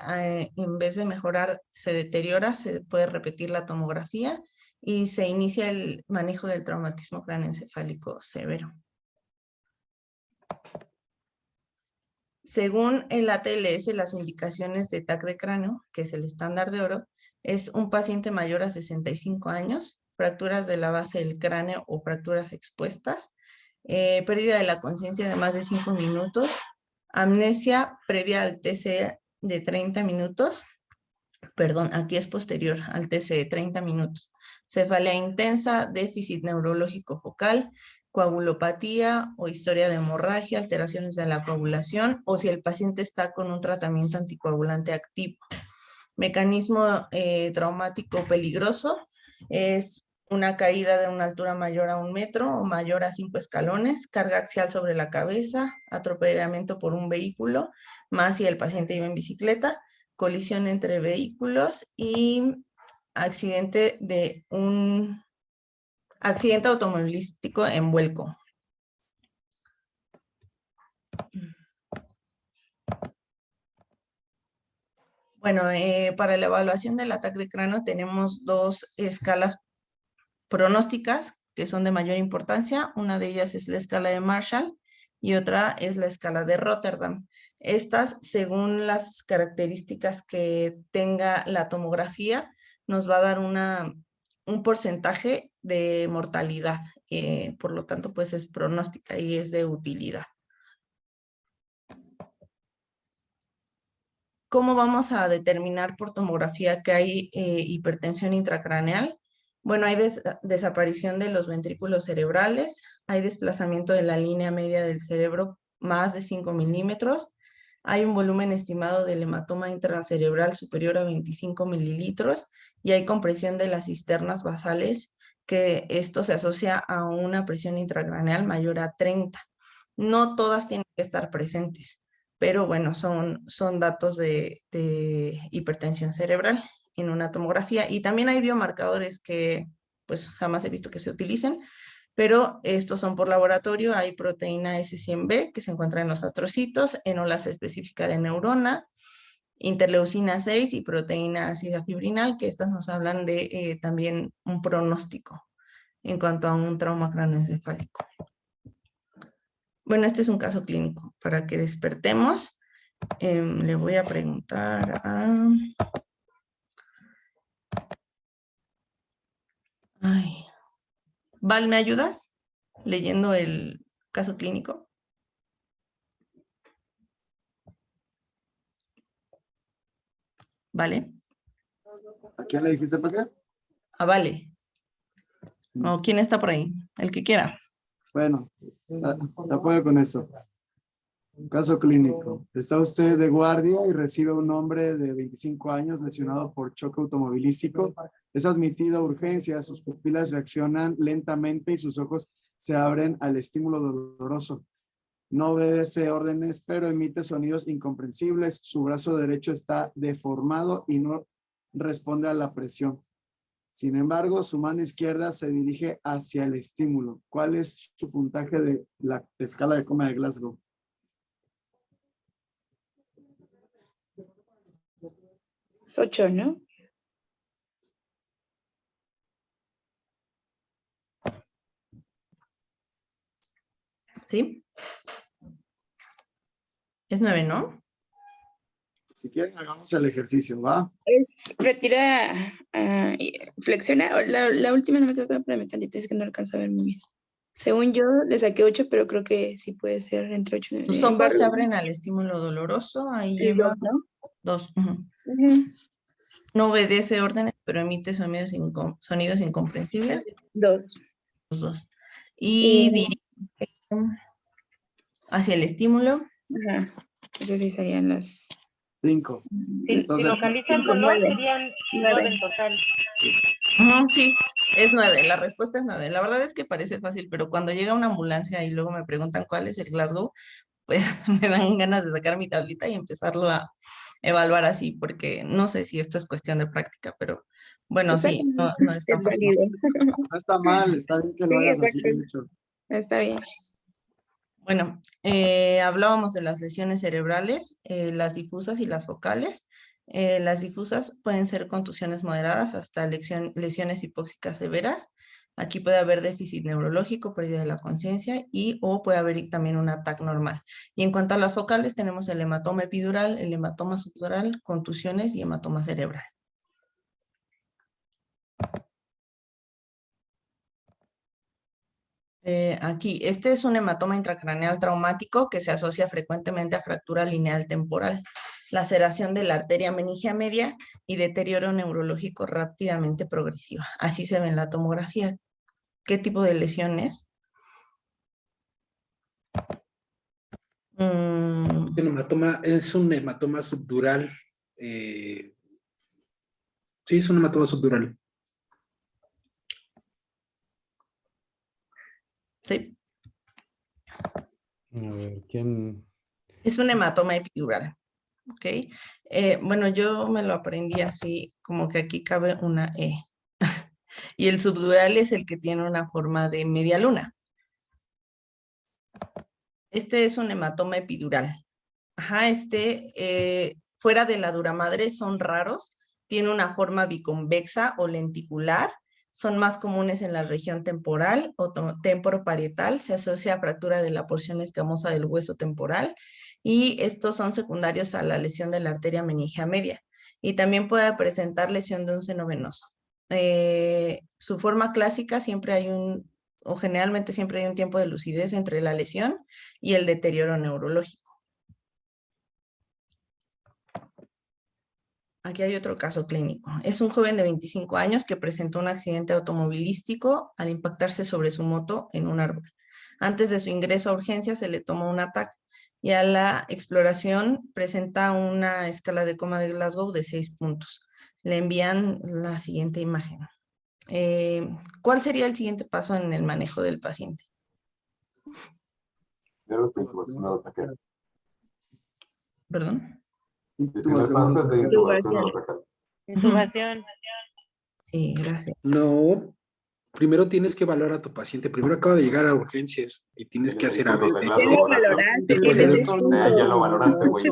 en vez de mejorar se deteriora, se puede repetir la tomografía y se inicia el manejo del traumatismo craneoencefálico severo. Según el ATLS, las indicaciones de TAC de cráneo, que es el estándar de oro, es un paciente mayor a 65 años, fracturas de la base del cráneo o fracturas expuestas, pérdida de la conciencia de más de 5 minutos, amnesia previa al TCE de 30 minutos, perdón, aquí es posterior al TCE, 30 minutos, cefalea intensa, déficit neurológico focal, coagulopatía o historia de hemorragia, alteraciones de la coagulación o si el paciente está con un tratamiento anticoagulante activo. Mecanismo traumático peligroso es una caída de una altura mayor a 1 metro o mayor a 5 escalones, carga axial sobre la cabeza, atropellamiento por un vehículo, más si el paciente iba en bicicleta, colisión entre vehículos y accidente automovilístico en vuelco. Bueno, para la evaluación del ataque de cráneo tenemos 2 escalas pronósticas que son de mayor importancia. Una de ellas es la escala de Marshall y otra es la escala de Rotterdam. Estas, según las características que tenga la tomografía, nos va a dar un porcentaje de mortalidad. Por lo tanto, pues es pronóstica y es de utilidad. ¿Cómo vamos a determinar por tomografía que hay hipertensión intracraneal? Bueno, hay desaparición de los ventrículos cerebrales, hay desplazamiento de la línea media del cerebro más de 5 milímetros, hay un volumen estimado del hematoma intracerebral superior a 25 mililitros y hay compresión de las cisternas basales, que esto se asocia a una presión intracraneal mayor a 30. No todas tienen que estar presentes, pero bueno, son datos de hipertensión cerebral en una tomografía. Y también hay biomarcadores que pues jamás he visto que se utilicen, pero estos son por laboratorio. Hay proteína S100B que se encuentra en los astrocitos, enolasa específica de neurona, interleucina 6 y proteína ácida fibrinal, que estas nos hablan de también un pronóstico en cuanto a un trauma craneoencefálico. Bueno, este es un caso clínico. Para que despertemos, le voy a preguntar a... Ay. Val, ¿me ayudas leyendo el caso clínico? ¿Vale? ¿A quién le dijiste para qué? A Vale. ¿O quién está por ahí? El que quiera. Bueno, te apoyo con esto. Caso clínico. Está usted de guardia y recibe un hombre de 25 años lesionado por choque automovilístico. Es admitido a urgencia, sus pupilas reaccionan lentamente y sus ojos se abren al estímulo doloroso. No obedece órdenes, pero emite sonidos incomprensibles. Su brazo derecho está deformado y no responde a la presión. Sin embargo, su mano izquierda se dirige hacia el estímulo. ¿Cuál es su puntaje de la escala de coma de Glasgow? Es 8, ¿no? ¿Sí? Es 9, ¿no? Si quieren, hagamos el ejercicio, ¿va? Retira, flexiona. La última no me quedó claro, pero es que no alcanzo a ver muy bien. Según yo, le saqué 8, pero creo que sí puede ser entre 8 y 9. Sus ojos se abren al estímulo doloroso. Ahí lleva 2. No obedece órdenes, pero emite sonidos incomprensibles. 2. Los 2. Y dirige hacia el estímulo. Ajá. Esas sí serían las 5. Si Entonces, localizan cinco, dolor, nueve. serían 9 Nueve. en total. Sí, es 9, la respuesta es 9. La verdad es que parece fácil, pero cuando llega una ambulancia y luego me preguntan cuál es el Glasgow, pues me dan ganas de sacar mi tablita y empezarlo a evaluar así, porque no sé si esto es cuestión de práctica, pero bueno, sí, no es Es tan fácil. válido. no está mal, está bien que lo Sí, hagas así, exacto. de hecho. Está bien. Bueno, hablábamos de las lesiones cerebrales, las difusas y las focales. Las difusas pueden ser contusiones moderadas hasta lesiones hipóxicas severas. Aquí puede haber déficit neurológico, pérdida de la conciencia y o puede haber también un ataque normal. Y en cuanto a las focales, tenemos el hematoma epidural, el hematoma subdural, contusiones y hematoma cerebral. Aquí, este es un hematoma intracraneal traumático que se asocia frecuentemente a fractura lineal temporal, laceración de la arteria meningia media y deterioro neurológico rápidamente progresiva. Así se ve en la tomografía. ¿Qué tipo de lesión es? Es un hematoma subdural. Sí, es un hematoma subdural. Sí, A ver, ¿quién? es un hematoma epidural. ¿Ok? Bueno, yo me lo aprendí así, como que aquí cabe una E. Y el subdural es el que tiene una forma de media luna. Este es un hematoma epidural. Ajá, fuera de la duramadre son raros, tiene una forma biconvexa o lenticular, son más comunes en la región temporal o temporoparietal, se asocia a fractura de la porción escamosa del hueso temporal y estos son secundarios a la lesión de la arteria meningia media y también puede presentar lesión de un seno venoso. Su forma clásica siempre hay o generalmente siempre hay un tiempo de lucidez entre la lesión y el deterioro neurológico. Aquí hay otro caso clínico. Es un joven de 25 años que presentó un accidente automovilístico al impactarse sobre su moto en un árbol. Antes de su ingreso a urgencias se le tomó un ataque y a la exploración presenta una escala de coma de Glasgow de 6 puntos. Le envían la siguiente imagen. ¿Cuál sería el siguiente paso en el manejo del paciente? ¿Perdón? El primer paso es de intubación orotracal. Intubación. Sí, gracias. No, primero tienes que evaluar a tu paciente. Primero acaba de llegar a urgencias y tienes que hacer Puntos de anestesia. Glasgow, Horacio. Después de- Ya lo valoraste, güey.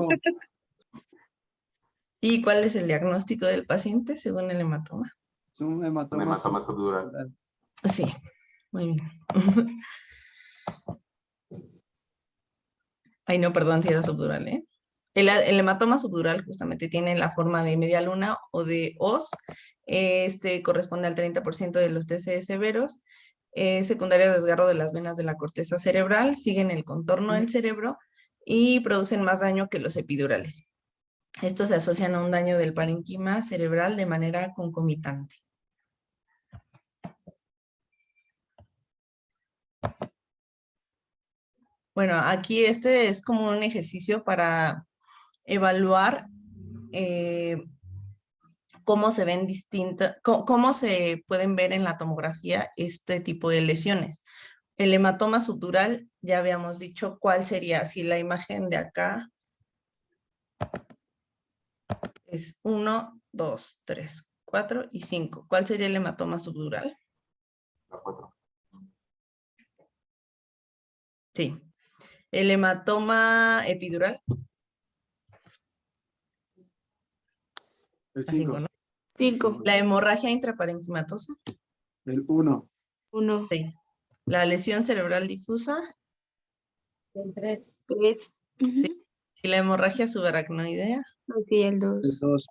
¿Y cuál es el diagnóstico del paciente según el hematoma? Es un Un hematoma hematoma subdural. Sí, muy bien. Ay, no, perdón, si era subdural, ¿eh? El hematoma subdural justamente tiene la forma de media luna o de hoz. Este corresponde al 30% de los TCE severos. Secundario desgarro de las venas de la corteza cerebral, siguen el contorno del cerebro y producen más daño que los epidurales. Estos se asocian a un daño del parénquima cerebral de manera concomitante. Bueno, aquí este es como un ejercicio para evaluar cómo se ven cómo se pueden ver en la tomografía este tipo de lesiones. El hematoma subdural, ya habíamos dicho cuál sería, si la imagen de acá es 1, 2, 3, 4 y 5. ¿Cuál sería el hematoma subdural? La 4. Sí. El hematoma epidural. El La 5, 5. ¿no? 5. La hemorragia intraparenquimatosa. El 1. 1. Sí. La lesión cerebral difusa. El 3. 3. Sí. Y la hemorragia subaracnoidea. Sí, el El 2. 2.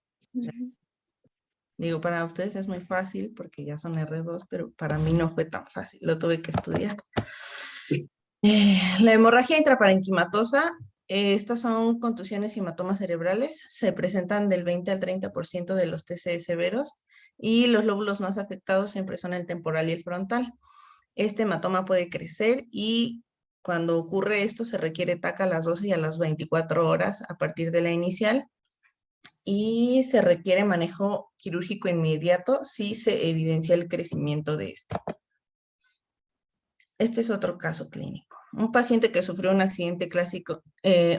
Digo, para ustedes es muy fácil porque ya son R2, pero para mí no fue tan fácil, lo tuve que estudiar. La hemorragia intraparenquimatosa, estas son contusiones y hematomas cerebrales, se presentan del 20 al 30% de los TCE severos y los lóbulos más afectados siempre son el temporal y el frontal. Este hematoma puede crecer y cuando ocurre esto se requiere TAC a las 12 y a las 24 horas a partir de la inicial y se requiere manejo quirúrgico inmediato si se evidencia el crecimiento de este. Este es otro caso clínico. Un paciente que sufrió un accidente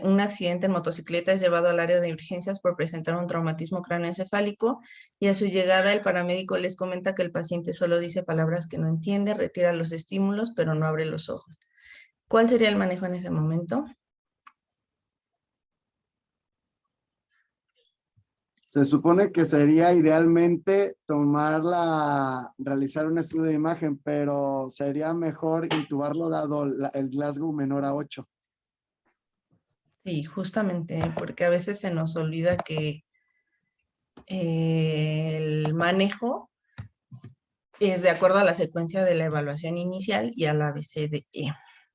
un accidente en motocicleta es llevado al área de urgencias por presentar un traumatismo cráneoencefálico y a su llegada el paramédico les comenta que el paciente solo dice palabras que no entiende, retira los estímulos, pero no abre los ojos. ¿Cuál sería el manejo en ese momento? Se supone que sería idealmente realizar un estudio de imagen, pero sería mejor intubarlo dado el Glasgow menor a 8. Sí, justamente, porque a veces se nos olvida que el manejo es de acuerdo a la secuencia de la evaluación inicial y a la ABCDE.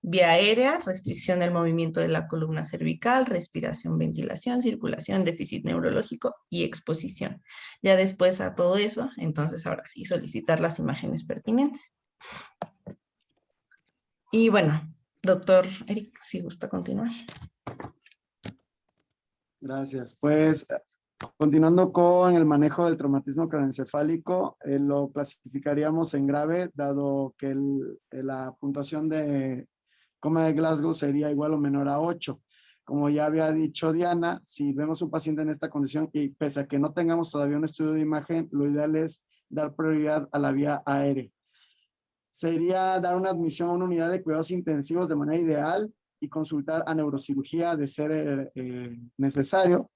Vía aérea, restricción del movimiento de la columna cervical, respiración, ventilación, circulación, déficit neurológico y exposición. Ya después a todo eso, entonces ahora sí, solicitar las imágenes pertinentes. Y bueno, doctor Eric, si gusta continuar. Gracias. Pues continuando con el manejo del traumatismo craneoencefálico, lo clasificaríamos en grave, dado que la puntuación de coma de Glasgow sería igual o menor a 8. Como ya había dicho Diana, si vemos un paciente en esta condición y pese a que no tengamos todavía un estudio de imagen, lo ideal es dar prioridad a la vía aérea. Sería dar una admisión a una unidad de cuidados intensivos de manera ideal y consultar a neurocirugía de ser necesario,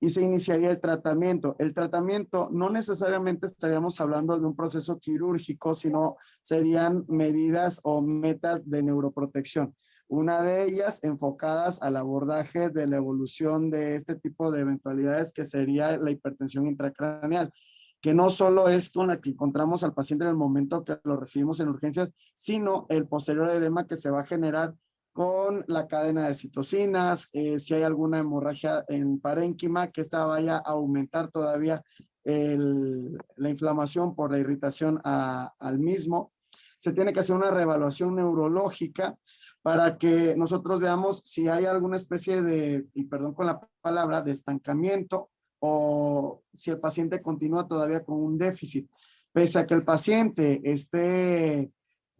y se iniciaría el tratamiento. El tratamiento no necesariamente estaríamos hablando de un proceso quirúrgico, sino serían medidas o metas de neuroprotección. Una de ellas enfocadas al abordaje de la evolución de este tipo de eventualidades, que sería la hipertensión intracraneal, que no solo es con la que encontramos al paciente en el momento que lo recibimos en urgencias, sino el posterior edema que se va a generar con la cadena de citocinas, si hay alguna hemorragia en parénquima, que esta vaya a aumentar todavía la inflamación por la irritación al mismo. Se tiene que hacer una reevaluación neurológica para que nosotros veamos si hay alguna especie de, y perdón con la palabra, de estancamiento, o si el paciente continúa todavía con un déficit. Pese a que el paciente esté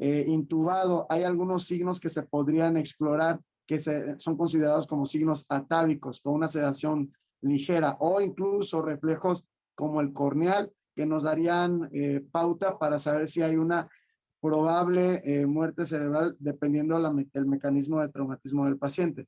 intubado, hay algunos signos que se podrían explorar que son considerados como signos atávicos, con una sedación ligera, o incluso reflejos como el corneal, que nos darían pauta para saber si hay una probable muerte cerebral dependiendo del mecanismo de traumatismo del paciente.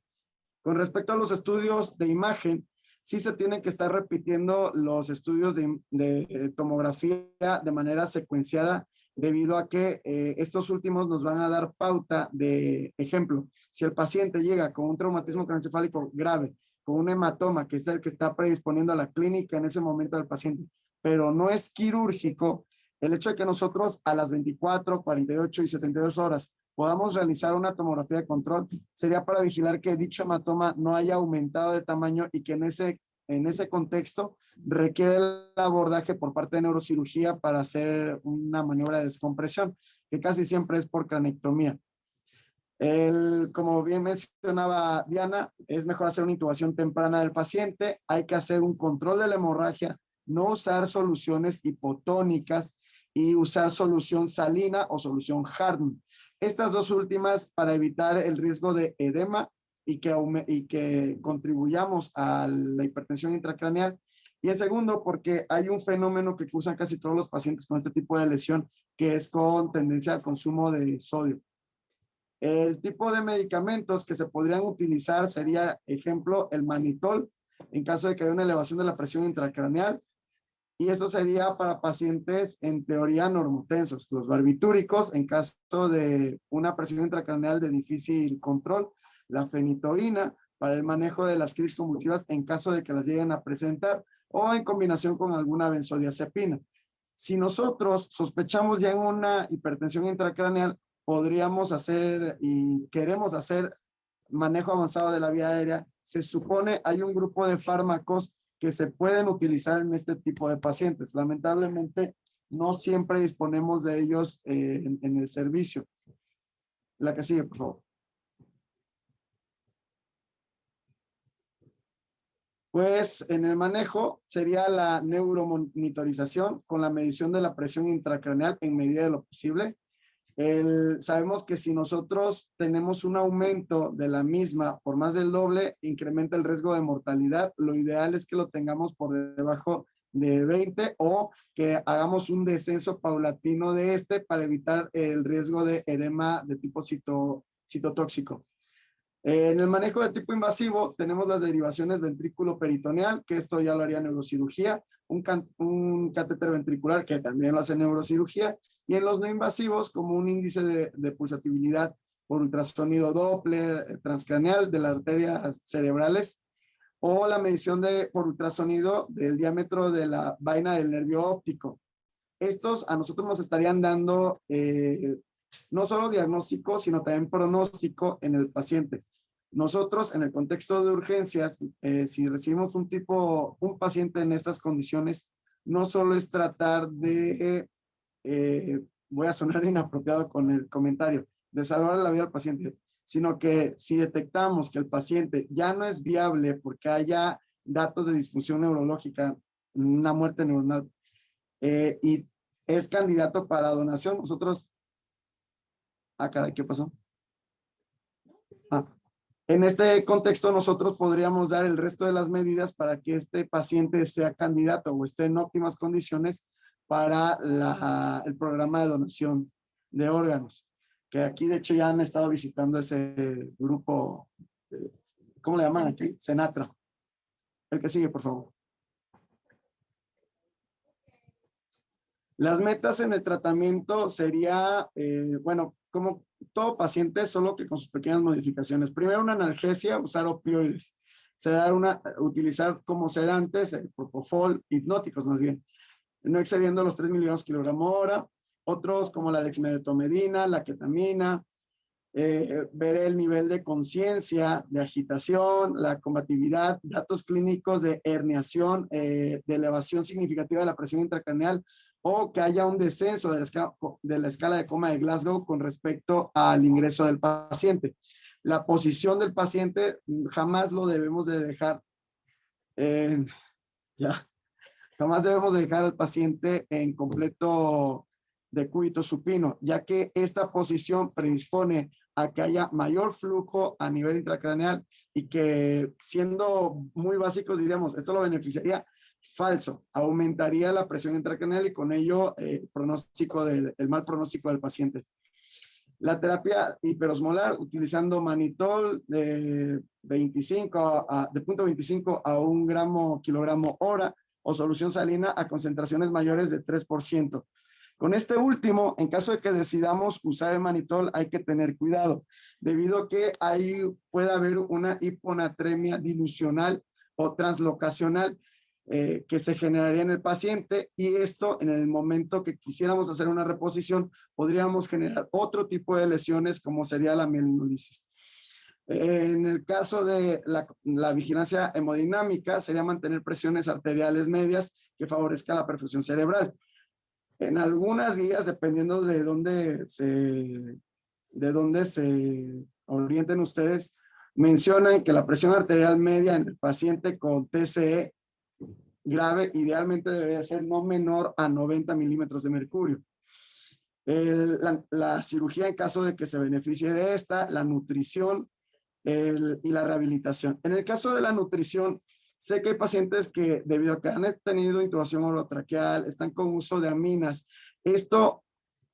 Con respecto a los estudios de imagen, sí se tienen que estar repitiendo los estudios de tomografía de manera secuenciada, debido a que estos últimos nos van a dar pauta de ejemplo. Si el paciente llega con un traumatismo craneoencefálico grave, con un hematoma, que es el que está predisponiendo a la clínica en ese momento del paciente, pero no es quirúrgico, el hecho de que nosotros a las 24, 48 y 72 horas podamos realizar una tomografía de control sería para vigilar que dicho hematoma no haya aumentado de tamaño y que en ese contexto requiere el abordaje por parte de neurocirugía para hacer una maniobra de descompresión, que casi siempre es por cranectomía. Como bien mencionaba Diana, es mejor hacer una intubación temprana del paciente, hay que hacer un control de la hemorragia, no usar soluciones hipotónicas y usar solución salina o solución Hartmann. Estas dos últimas para evitar el riesgo de edema y que contribuyamos a la hipertensión intracraneal. Y en segundo, porque hay un fenómeno que usan casi todos los pacientes con este tipo de lesión, que es con tendencia al consumo de sodio. El tipo de medicamentos que se podrían utilizar sería, ejemplo, el manitol, en caso de que haya una elevación de la presión intracraneal. Y eso sería para pacientes en teoría normotensos. Los barbitúricos en caso de una presión intracraneal de difícil control, la fenitoína para el manejo de las crisis convulsivas en caso de que las lleguen a presentar, o en combinación con alguna benzodiazepina. Si nosotros sospechamos ya en una hipertensión intracraneal, podríamos hacer y queremos hacer manejo avanzado de la vía aérea. Se supone hay un grupo de fármacos que se pueden utilizar en este tipo de pacientes. Lamentablemente, no siempre disponemos de ellos en el servicio. La que sigue, por favor. Pues en el manejo sería la neuromonitorización con la medición de la presión intracraneal en medida de lo posible. Sabemos que si nosotros tenemos un aumento de la misma por más del doble, incrementa el riesgo de mortalidad. Lo ideal es que lo tengamos por debajo de 20 o que hagamos un descenso paulatino de este para evitar el riesgo de edema de tipo citotóxico. En el manejo de tipo invasivo tenemos las derivaciones ventrículo peritoneal, que esto ya lo haría neurocirugía, un catéter ventricular que también lo hace neurocirugía, y en los no invasivos como un índice de pulsatividad por ultrasonido Doppler transcraneal de las arterias cerebrales, o la medición por ultrasonido del diámetro de la vaina del nervio óptico. Estos a nosotros nos estarían dando no solo diagnóstico, sino también pronóstico en el paciente. Nosotros, en el contexto de urgencias, si recibimos un paciente en estas condiciones, no solo es tratar de, voy a sonar inapropiado con el comentario, de salvar la vida al paciente, sino que si detectamos que el paciente ya no es viable porque haya datos de disfunción neurológica, una muerte neuronal, y es candidato para donación, nosotros... Ah, caray, ¿qué pasó? En este contexto nosotros podríamos dar el resto de las medidas para que este paciente sea candidato o esté en óptimas condiciones para el programa de donación de órganos, que aquí de hecho ya han estado visitando ese grupo, ¿cómo le llaman aquí? Senatra. El que sigue, por favor. Las metas en el tratamiento sería, bueno, como todo paciente, solo que con sus pequeñas modificaciones. Primero, una analgesia, usar opioides. Utilizar como sedantes, propofol, hipnóticos más bien, no excediendo los 3 miligramos kilogramo hora. Otros como la dexmedetomidina, la ketamina. Ver el nivel de conciencia, de agitación, la combatividad, datos clínicos de herniación, de elevación significativa de la presión intracraneal, o que haya un descenso de la escala de coma de Glasgow con respecto al ingreso del paciente. La posición del paciente jamás lo debemos de dejar, jamás debemos de dejar al paciente en completo decúbito supino, ya que esta posición predispone a que haya mayor flujo a nivel intracraneal y que, siendo muy básicos, diríamos, esto lo beneficiaría. Falso, aumentaría la presión intracraneal y con ello el mal pronóstico del paciente. La terapia hiperosmolar utilizando manitol de 0.25 a 1 gramo kilogramo hora o solución salina a concentraciones mayores de 3%. Con este último, en caso de que decidamos usar el manitol, hay que tener cuidado, debido a que ahí puede haber una hiponatremia dilucional o translocacional que se generaría en el paciente, y esto en el momento que quisiéramos hacer una reposición podríamos generar otro tipo de lesiones como sería la mielinolisis. En el caso de la vigilancia hemodinámica sería mantener presiones arteriales medias que favorezca la perfusión cerebral. En algunas guías, dependiendo de dónde se orienten ustedes, mencionan que la presión arterial media en el paciente con TCE grave idealmente debería ser no menor a 90 milímetros de mercurio. La cirugía en caso de que se beneficie de esta, la nutrición y la rehabilitación. En el caso de la nutrición, sé que hay pacientes que debido a que han tenido intubación orotraqueal, están con uso de aminas. Esto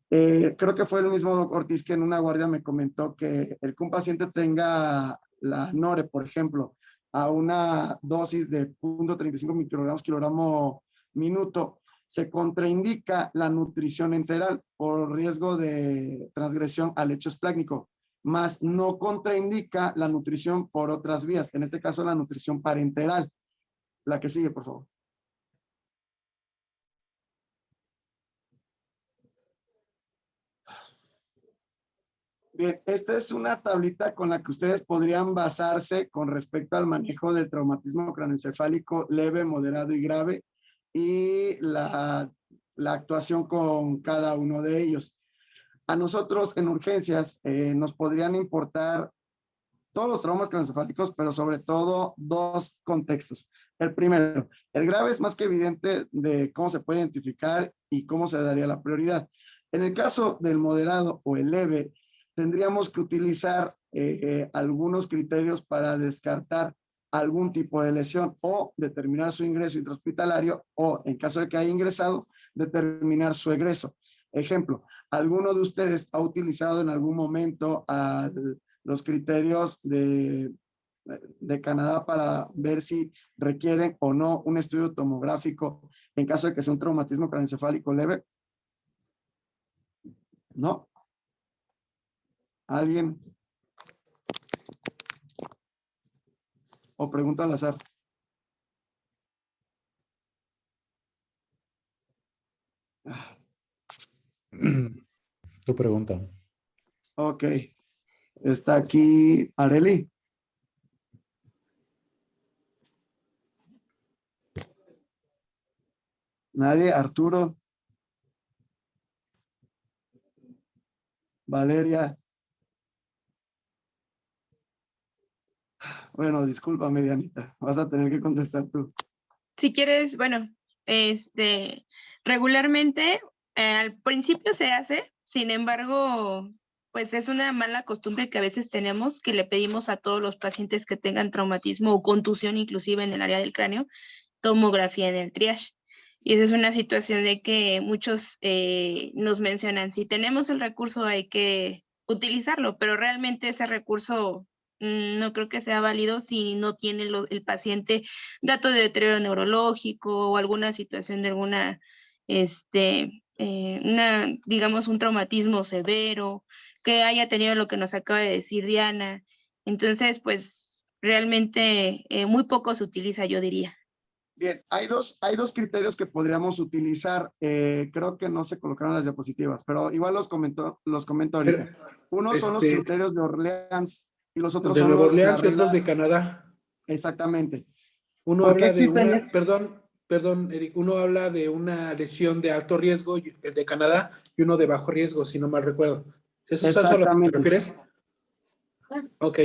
creo que fue el mismo Doc Ortiz que en una guardia me comentó que un paciente tenga la Nore, por ejemplo, a una dosis de 0.35 microgramos kilogramo minuto, se contraindica la nutrición enteral por riesgo de transgresión al lecho esplácnico, más no contraindica la nutrición por otras vías, en este caso la nutrición parenteral. La que sigue, por favor. Bien, esta es una tablita con la que ustedes podrían basarse con respecto al manejo del traumatismo craneoencefálico leve, moderado y grave, y la actuación con cada uno de ellos. A nosotros en urgencias nos podrían importar todos los traumas craneoencefálicos, pero sobre todo dos contextos. El primero, el grave es más que evidente de cómo se puede identificar y cómo se daría la prioridad. En el caso del moderado o el leve, tendríamos que utilizar algunos criterios para descartar algún tipo de lesión o determinar su ingreso intrahospitalario o, en caso de que haya ingresado, determinar su egreso. Ejemplo, ¿alguno de ustedes ha utilizado en algún momento los criterios de Canadá para ver si requieren o no un estudio tomográfico en caso de que sea un traumatismo craneoencefálico leve? ¿No? ¿Alguien? ¿O pregunta al azar? Tu pregunta. Ok. Está aquí Areli. Nadie. Arturo. Valeria. Bueno, discúlpame, Dianita. Vas a tener que contestar tú. Si quieres, bueno, regularmente al principio se hace, sin embargo, pues es una mala costumbre que a veces tenemos, que le pedimos a todos los pacientes que tengan traumatismo o contusión inclusive en el área del cráneo, tomografía en el triage. Y esa es una situación de que muchos nos mencionan, si tenemos el recurso hay que utilizarlo, pero realmente ese recurso no creo que sea válido si no tiene el paciente datos de deterioro neurológico o alguna situación de alguna, digamos, un traumatismo severo, que haya tenido lo que nos acaba de decir Diana. Entonces, pues realmente muy poco se utiliza, yo diría. Bien, hay dos criterios que podríamos utilizar. Creo que no se colocaron las diapositivas, pero igual los comento ahorita. Uno son los criterios de Orleans y los otros de son Nueva los Orleans y otros de Canadá. Exactamente. Uno ¿Por qué habla de existen una, perdón, Eric, uno habla de una lesión de alto riesgo, el de Canadá, y uno de bajo riesgo, si no mal recuerdo. ¿Eso es a lo que te refieres? Ok.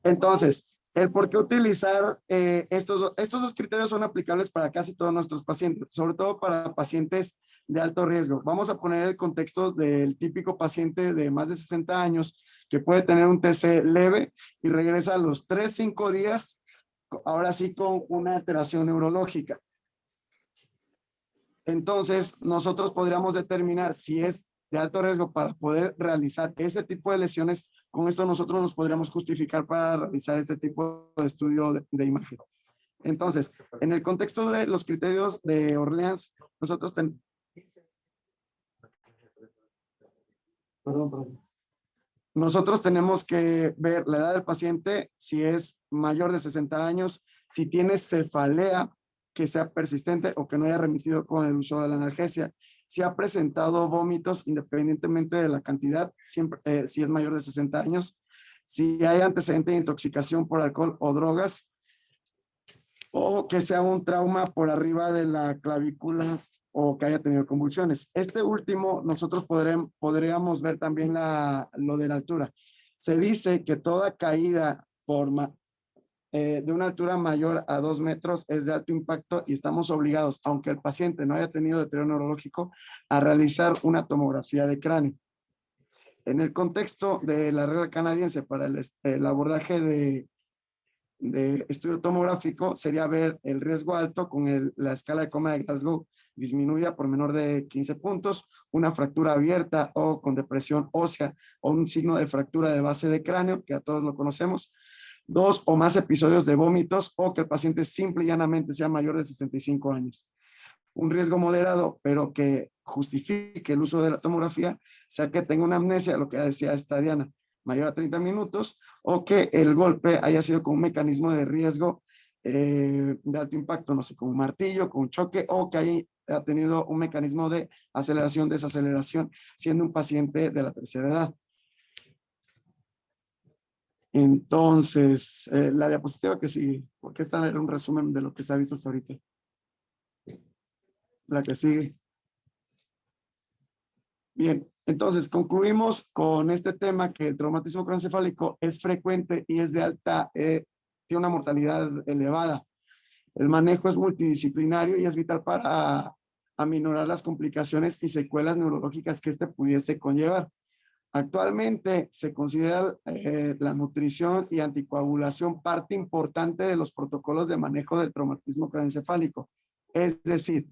Entonces, el por qué utilizar estos dos criterios son aplicables para casi todos nuestros pacientes, sobre todo para pacientes de alto riesgo. Vamos a poner el contexto del típico paciente de más de 60 años que puede tener un TC leve y regresa a los 3-5 días, ahora sí con una alteración neurológica. Entonces, nosotros podríamos determinar si es de alto riesgo para poder realizar ese tipo de lesiones. Con esto nosotros nos podríamos justificar para realizar este tipo de estudio de imagen. Entonces, en el contexto de los criterios de Orleans, nosotros nosotros tenemos que ver la edad del paciente, si es mayor de 60 años, si tiene cefalea que sea persistente o que no haya remitido con el uso de la analgesia, si ha presentado vómitos independientemente de la cantidad, siempre, si es mayor de 60 años, si hay antecedente de intoxicación por alcohol o drogas, o que sea un trauma por arriba de la clavícula o que haya tenido convulsiones. Este último, nosotros podríamos ver también lo de la altura. Se dice que toda caída de una altura mayor a 2 metros es de alto impacto y estamos obligados, aunque el paciente no haya tenido deterioro neurológico, a realizar una tomografía de cráneo. En el contexto de la regla canadiense para el abordaje de estudio tomográfico sería ver el riesgo alto con la escala de coma de Glasgow disminuida por menor de 15 puntos, una fractura abierta o con depresión ósea o un signo de fractura de base de cráneo, que a todos lo conocemos, 2 o más episodios de vómitos o que el paciente simple y llanamente sea mayor de 65 años. Un riesgo moderado, pero que justifique el uso de la tomografía, sea que tenga una amnesia, lo que decía esta Diana, mayor a 30 minutos, o que el golpe haya sido con un mecanismo de riesgo de alto impacto, no sé, con un martillo, con un choque, o que haya tenido un mecanismo de aceleración, desaceleración, siendo un paciente de la tercera edad. Entonces, la diapositiva que sigue, porque esta era un resumen de lo que se ha visto hasta ahorita. La que sigue. Bien, entonces concluimos con este tema que el traumatismo craneoencefálico es frecuente y es de alta, tiene una mortalidad elevada. El manejo es multidisciplinario y es vital para aminorar las complicaciones y secuelas neurológicas que este pudiese conllevar. Actualmente se considera la nutrición y anticoagulación parte importante de los protocolos de manejo del traumatismo craneoencefálico. Es decir,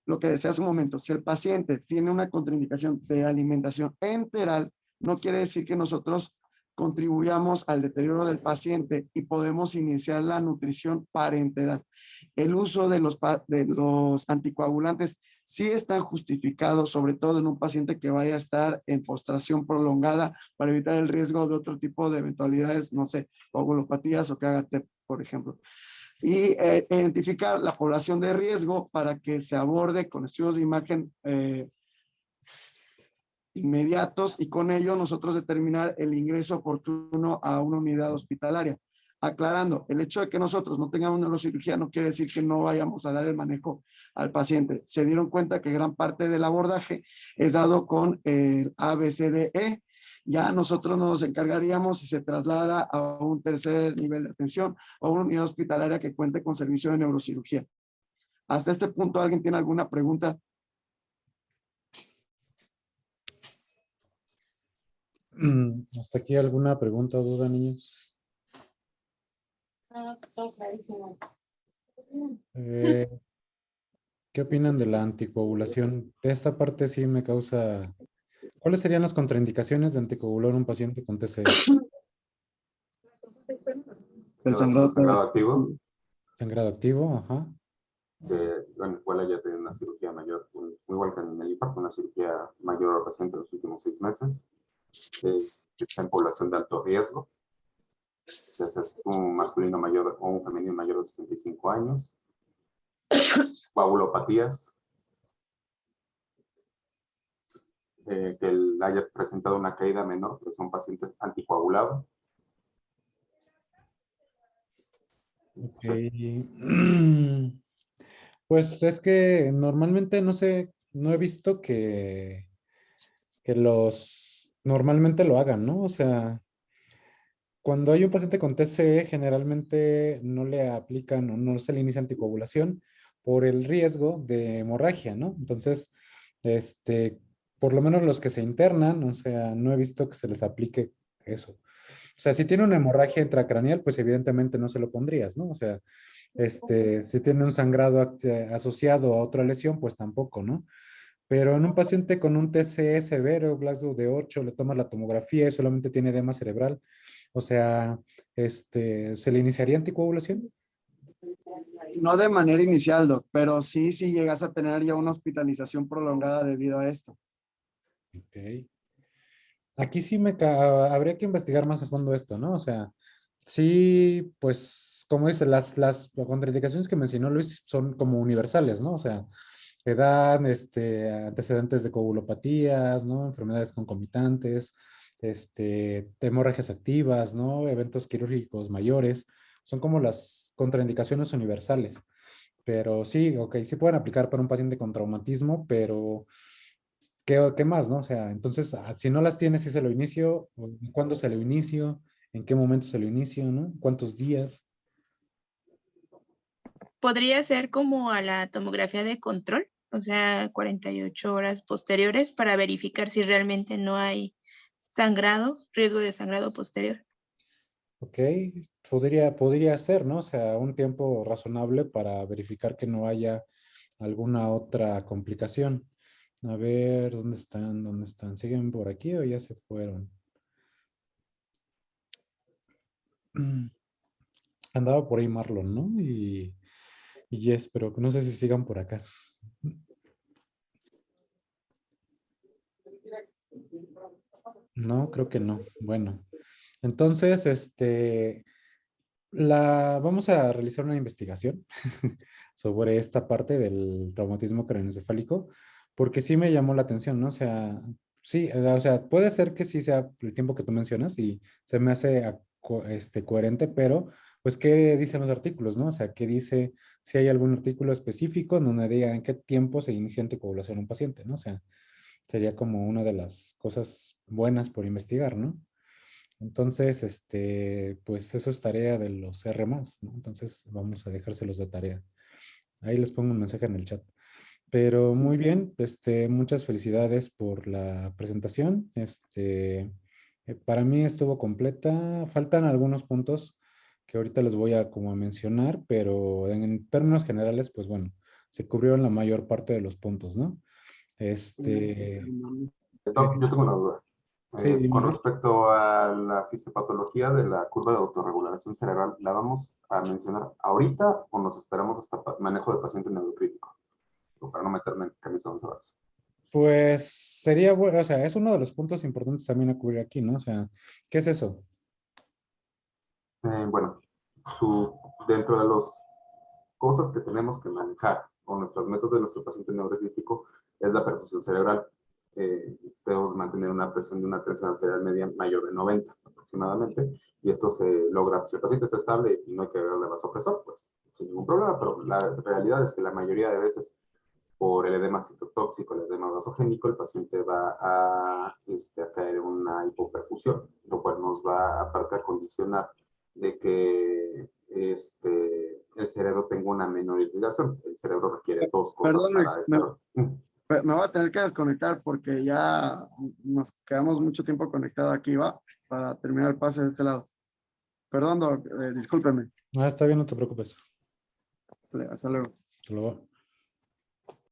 lo que decía hace un momento, si el paciente tiene una contraindicación de alimentación enteral, no quiere decir que nosotros contribuyamos al deterioro del paciente y podemos iniciar la nutrición parenteral. El uso de los anticoagulantes sí están justificados, sobre todo en un paciente que vaya a estar en postración prolongada para evitar el riesgo de otro tipo de eventualidades, no sé, coagulopatías o que haga TEP, por ejemplo. Y identificar la población de riesgo para que se aborde con estudios de imagen inmediatos y con ello nosotros determinar el ingreso oportuno a una unidad hospitalaria. Aclarando, el hecho de que nosotros no tengamos neurocirugía no quiere decir que no vayamos a dar el manejo al paciente. Se dieron cuenta que gran parte del abordaje es dado con el ABCDE. Ya nosotros nos encargaríamos si se traslada a un tercer nivel de atención o una unidad hospitalaria que cuente con servicio de neurocirugía. Hasta este punto, ¿alguien tiene alguna pregunta? ¿Hasta aquí alguna pregunta o duda, niños? ¿Qué opinan de la anticoagulación? Esta parte sí me causa... ¿Cuáles serían las contraindicaciones de anticoagular a un paciente con TCE? El sangrado activo. Sangrado activo, ajá. En el cual haya tenido una cirugía mayor, igual que en el infarto, una cirugía mayor al paciente en los últimos 6 meses. Que está en población de alto riesgo, ya sea un masculino mayor o un femenino mayor de 65 años, coagulopatías, que él haya presentado una caída menor, pero son pacientes anticoagulados. Ok. Pues es que normalmente no sé, no he visto que normalmente lo hagan, ¿no? O sea, cuando hay un paciente con TCE, generalmente no le aplican o no se le inicia anticoagulación por el riesgo de hemorragia, ¿no? Entonces, por lo menos los que se internan, o sea, no he visto que se les aplique eso. O sea, si tiene una hemorragia intracraneal, pues evidentemente no se lo pondrías, ¿no? O sea, si tiene un sangrado asociado a otra lesión, pues tampoco, ¿no? Pero en un paciente con un TCE severo, Glasgow de 8, le tomas la tomografía y solamente tiene edema cerebral. O sea, ¿se le iniciaría anticoagulación? No de manera inicial, Doc, pero sí llegas a tener ya una hospitalización prolongada debido a esto. Ok. Aquí sí habría que investigar más a fondo esto, ¿no? O sea, sí, pues, como dice, las contraindicaciones que mencionó Luis son como universales, ¿no? O sea, edad, antecedentes de coagulopatías, ¿no? Enfermedades concomitantes, hemorragias activas, ¿no? Eventos quirúrgicos mayores, son como las contraindicaciones universales. Pero sí, ok, sí pueden aplicar para un paciente con traumatismo, pero ¿qué más, no? O sea, entonces, si no las tienes, si se lo inicio, ¿cuándo se lo inicio? ¿En qué momento se lo inicio, no? ¿Cuántos días? Podría ser como a la tomografía de control, o sea, 48 horas posteriores para verificar si realmente no hay sangrado, riesgo de sangrado posterior. Ok, podría ser, ¿no? O sea, un tiempo razonable para verificar que no haya alguna otra complicación. A ver, ¿dónde están? ¿Dónde están? ¿Siguen por aquí o ya se fueron? Andaba por ahí Marlon, ¿no? Y Jess, pero no sé si sigan por acá. No, creo que no. Bueno, entonces, vamos a realizar una investigación sobre esta parte del traumatismo craneoencefálico, porque sí me llamó la atención, ¿no? O sea, sí, o sea, puede ser que sí sea el tiempo que tú mencionas y se me hace coherente, pero pues, ¿qué dicen los artículos, no? O sea, ¿qué dice si hay algún artículo específico en donde diga en qué tiempo se inicia anticoagulación en un paciente, ¿no? O sea, sería como una de las cosas buenas por investigar, ¿no? Entonces, pues eso es tarea de los R+, ¿no? Entonces vamos a dejárselos de tarea. Ahí les pongo un mensaje en el chat. Pero muy bien, muchas felicidades por la presentación. Para mí estuvo completa. Faltan algunos puntos que ahorita les voy a como a mencionar, pero en términos generales, pues bueno, se cubrieron la mayor parte de los puntos, ¿no? Doc, yo tengo una duda. Sí, dime, Con Luis. respecto a la fisiopatología de la curva de autorregulación cerebral, ¿la vamos a mencionar ahorita o nos esperamos hasta manejo de paciente neurocrítico? Para no meterme en camisa de once varas. Pues sería bueno, o sea, es uno de los puntos importantes también a cubrir aquí, ¿no? O sea, ¿qué es eso? Bueno, dentro de las cosas que tenemos que manejar o nuestros métodos de nuestro paciente neurocrítico es la perfusión cerebral. Debemos mantener una presión de una tensión arterial media mayor de 90 aproximadamente, y esto se logra si el paciente está estable y no hay que agregarle vasopresor, pues sin ningún problema, pero la realidad es que la mayoría de veces por el edema citotóxico, el edema vasogénico, el paciente va a caer en una hipoperfusión, lo cual nos va aparte a condicionar de que el cerebro tenga una menor irrigación. El cerebro requiere dos cosas Perdón, para Luis, estar... me voy a tener que desconectar porque ya nos quedamos mucho tiempo conectados aquí, ¿va? Para terminar el pase de este lado. Perdón, Doc, discúlpeme. Ah, está bien, no te preocupes. Hasta luego. Te lo voy.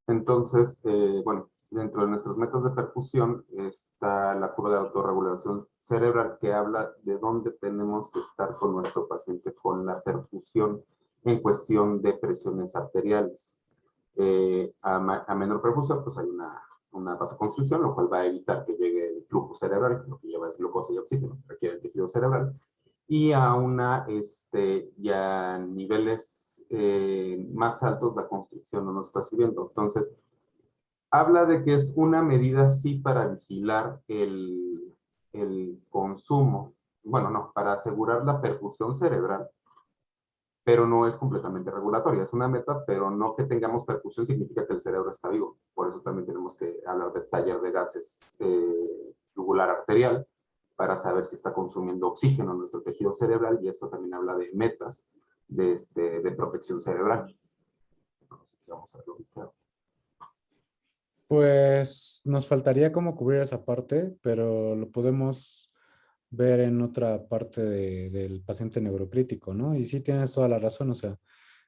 Entonces, bueno, dentro de nuestros métodos de perfusión está la curva de autorregulación cerebral que habla de dónde tenemos que estar con nuestro paciente con la perfusión en cuestión de presiones arteriales. A menor perfusión, pues hay una vasoconstricción, lo cual va a evitar que llegue el flujo cerebral, lo que lleva es glucosa y oxígeno, requiere el tejido cerebral, y a ya niveles más altos la constricción no nos está sirviendo. Entonces, habla de que es una medida sí para vigilar el consumo, bueno, no, para asegurar la perfusión cerebral, pero no es completamente regulatoria. Es una meta, pero no que tengamos perfusión significa que el cerebro está vivo. Por eso también tenemos que hablar de taller de gases tubular arterial para saber si está consumiendo oxígeno en nuestro tejido cerebral, y eso también habla de metas de protección cerebral. Vamos a verlo. Pues nos faltaría cómo cubrir esa parte, pero lo podemos ver en otra parte del paciente neurocrítico, ¿no? Y sí tienes toda la razón, o sea,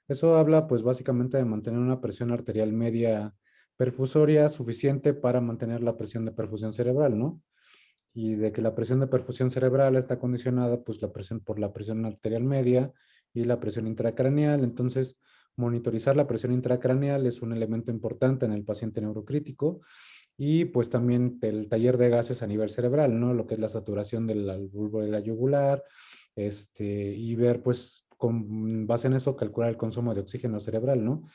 eso habla pues básicamente de mantener una presión arterial media perfusoria suficiente para mantener la presión de perfusión cerebral, ¿no? Y de que la presión de perfusión cerebral está condicionada pues por la presión arterial media y la presión intracraneal. Entonces, monitorizar la presión intracraneal es un elemento importante en el paciente neurocrítico, y pues también el taller de gases a nivel cerebral, ¿no? Lo que es la saturación del bulbo de la yugular, y ver pues con base en eso calcular el consumo de oxígeno cerebral, ¿no?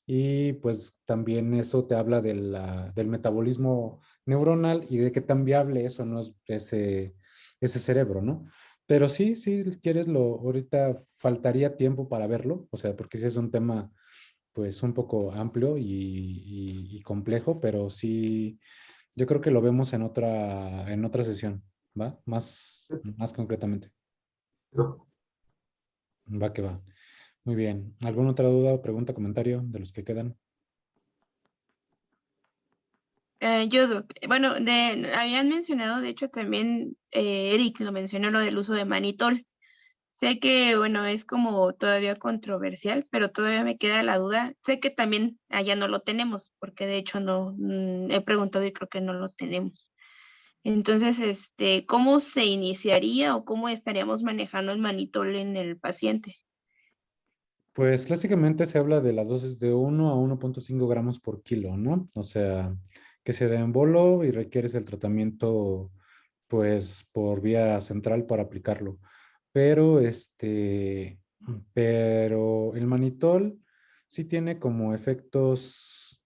Y pues también eso te habla del metabolismo neuronal y de qué tan viable eso no es ese cerebro, ¿no? Pero sí, si quieres, ahorita faltaría tiempo para verlo, o sea, porque sí es un tema pues un poco amplio y complejo, pero sí, yo creo que lo vemos en otra sesión, ¿va? Más concretamente. Va que va. Muy bien. ¿Alguna otra duda, pregunta, comentario de los que quedan? Bueno, habían mencionado, de hecho también Eric lo mencionó, lo del uso de manitol. Sé que, bueno, es como todavía controversial, pero todavía me queda la duda. Sé que también allá no lo tenemos, porque de hecho no, he preguntado y creo que no lo tenemos. Entonces, ¿cómo se iniciaría o cómo estaríamos manejando el manitol en el paciente? Pues clásicamente se habla de la dosis de 1 a 1.5 gramos por kilo, ¿no? O sea, que se da en bolo y requieres el tratamiento, pues, por vía central para aplicarlo. Pero, pero el manitol sí tiene como efectos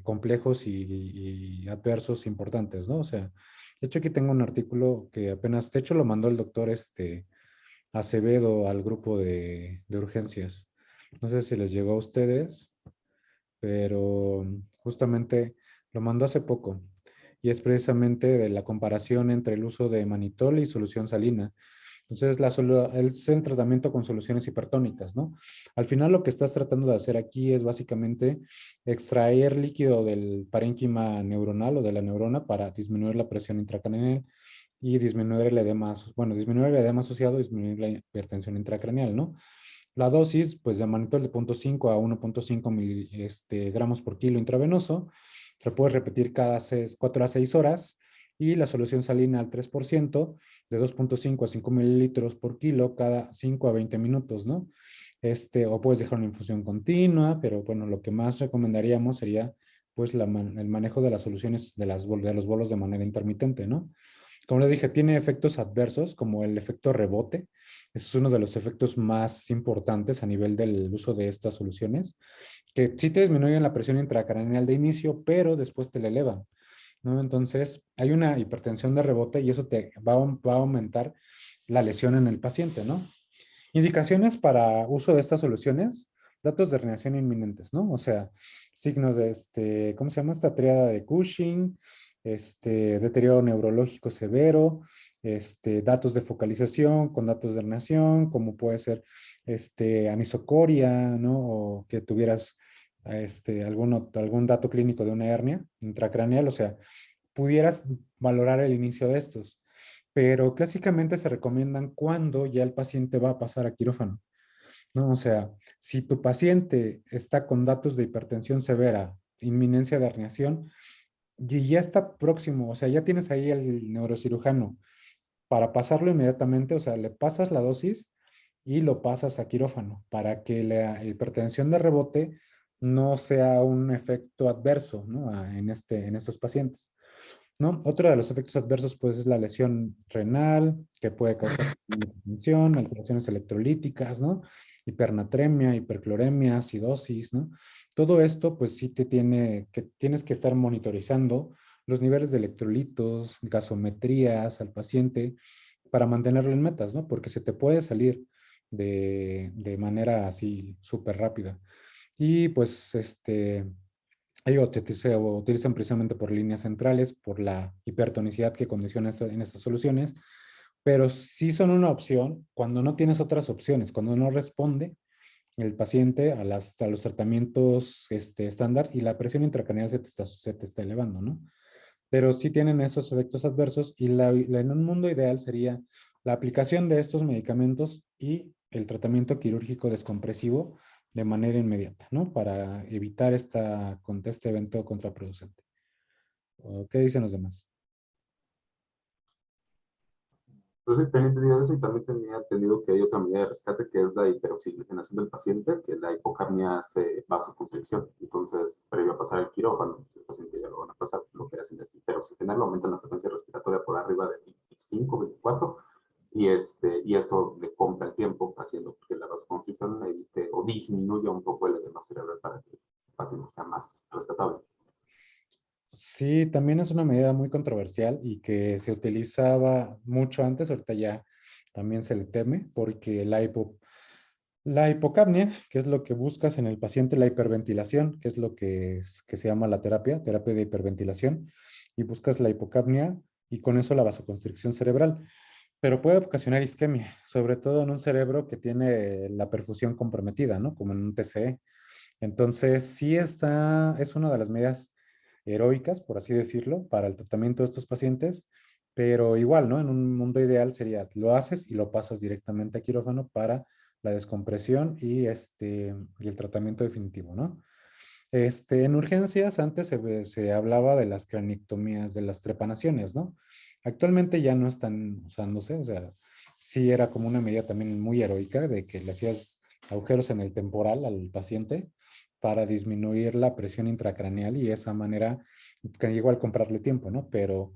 complejos y adversos importantes, ¿no? O sea, de hecho aquí tengo un artículo que apenas, de hecho lo mandó el doctor, Acevedo al grupo de urgencias. No sé si les llegó a ustedes, pero justamente lo mandó hace poco. y es precisamente de la comparación entre el uso de manitol y solución salina. Entonces, es el tratamiento con soluciones hipertónicas, ¿no? Al final lo que estás tratando de hacer aquí es básicamente extraer líquido del parénquima neuronal o de la neurona para disminuir la presión intracraneal y disminuir el edema, bueno, disminuir el edema asociado y disminuir la hipertensión intracraneal, ¿no? La dosis, pues de manitol de 0.5 a 1.5 gramos por kilo intravenoso, se puede repetir cada 4 a 6 horas y la solución salina al 3% de 2.5 a 5 mililitros por kilo cada 5 a 20 minutos, ¿no? O puedes dejar una infusión continua, pero bueno, lo que más recomendaríamos sería pues el manejo de las soluciones de los bolos de manera intermitente, ¿no? Como le dije, tiene efectos adversos como el efecto rebote. Ese es uno de los efectos más importantes a nivel del uso de estas soluciones, que sí te disminuyen la presión intracraneal de inicio, pero después te la elevan, ¿no? Entonces, hay una hipertensión de rebote y eso te va a aumentar la lesión en el paciente, ¿no? Indicaciones para uso de estas soluciones, datos de herniación inminentes, ¿no? O sea, signos de ¿cómo se llama esta tríada de Cushing? Deterioro neurológico severo, datos de focalización con datos de herniación, como puede ser anisocoria, ¿no? O que tuvieras algún dato clínico de una hernia intracraneal, o sea, pudieras valorar el inicio de estos, pero clásicamente se recomiendan cuando ya el paciente va a pasar a quirófano, ¿no? O sea, si tu paciente está con datos de hipertensión severa, inminencia de herniación, y ya está próximo, o sea, ya tienes ahí el neurocirujano para pasarlo inmediatamente, o sea, le pasas la dosis y lo pasas a quirófano para que la hipertensión de rebote no sea un efecto adverso, ¿no? En estos pacientes, ¿no? Otro de los efectos adversos, pues, es la lesión renal, que puede causar hipertensión, alteraciones electrolíticas, ¿no? Hipernatremia, hipercloremia, acidosis, ¿no? Todo esto, pues, sí tienes que estar monitorizando los niveles de electrolitos, gasometrías al paciente para mantenerlo en metas, ¿no? Porque se te puede salir de manera así súper rápida. Y pues, ellos se utilizan precisamente por líneas centrales, por la hipertonicidad que condiciona en estas soluciones, pero sí son una opción cuando no tienes otras opciones, cuando no responde el paciente a los tratamientos estándar y la presión intracraneal se te está elevando, ¿no? Pero sí tienen esos efectos adversos y en un mundo ideal sería la aplicación de estos medicamentos y el tratamiento quirúrgico descompresivo de manera inmediata, ¿no? Para evitar este evento contraproducente. ¿Qué dicen los demás? Entonces tenía entendido eso y también tenía entendido que hay otra medida de rescate que es la hiperoxigenación del paciente, que la hipocapnia hace vasoconstricción. Entonces, previo a pasar el quirófano, si el paciente ya lo van a pasar, lo que hacen es hiperoxigenarlo, aumentan la frecuencia respiratoria por arriba de 25, 24, y eso le compra el tiempo, haciendo que la vasoconstricción evite o disminuya un poco el edema cerebral para que el paciente sea más rescatable. Sí, también es una medida muy controversial y que se utilizaba mucho antes, ahorita ya también se le teme porque la hipocapnia, que es lo que buscas en el paciente, la hiperventilación, que es lo que se llama la terapia de hiperventilación, y buscas la hipocapnia y con eso la vasoconstricción cerebral, pero puede ocasionar isquemia, sobre todo en un cerebro que tiene la perfusión comprometida, ¿no? Como en un TCE. Entonces, sí es una de las medidas heroicas, por así decirlo, para el tratamiento de estos pacientes, pero igual, ¿no? En un mundo ideal sería, lo haces y lo pasas directamente a quirófano para la descompresión y el tratamiento definitivo, ¿no? En urgencias antes se hablaba de las craniectomías, de las trepanaciones, ¿no? Actualmente ya no están usándose, o sea, sí era como una medida también muy heroica de que le hacías agujeros en el temporal al paciente para disminuir la presión intracraneal y de esa manera, que igual comprarle tiempo, ¿no? Pero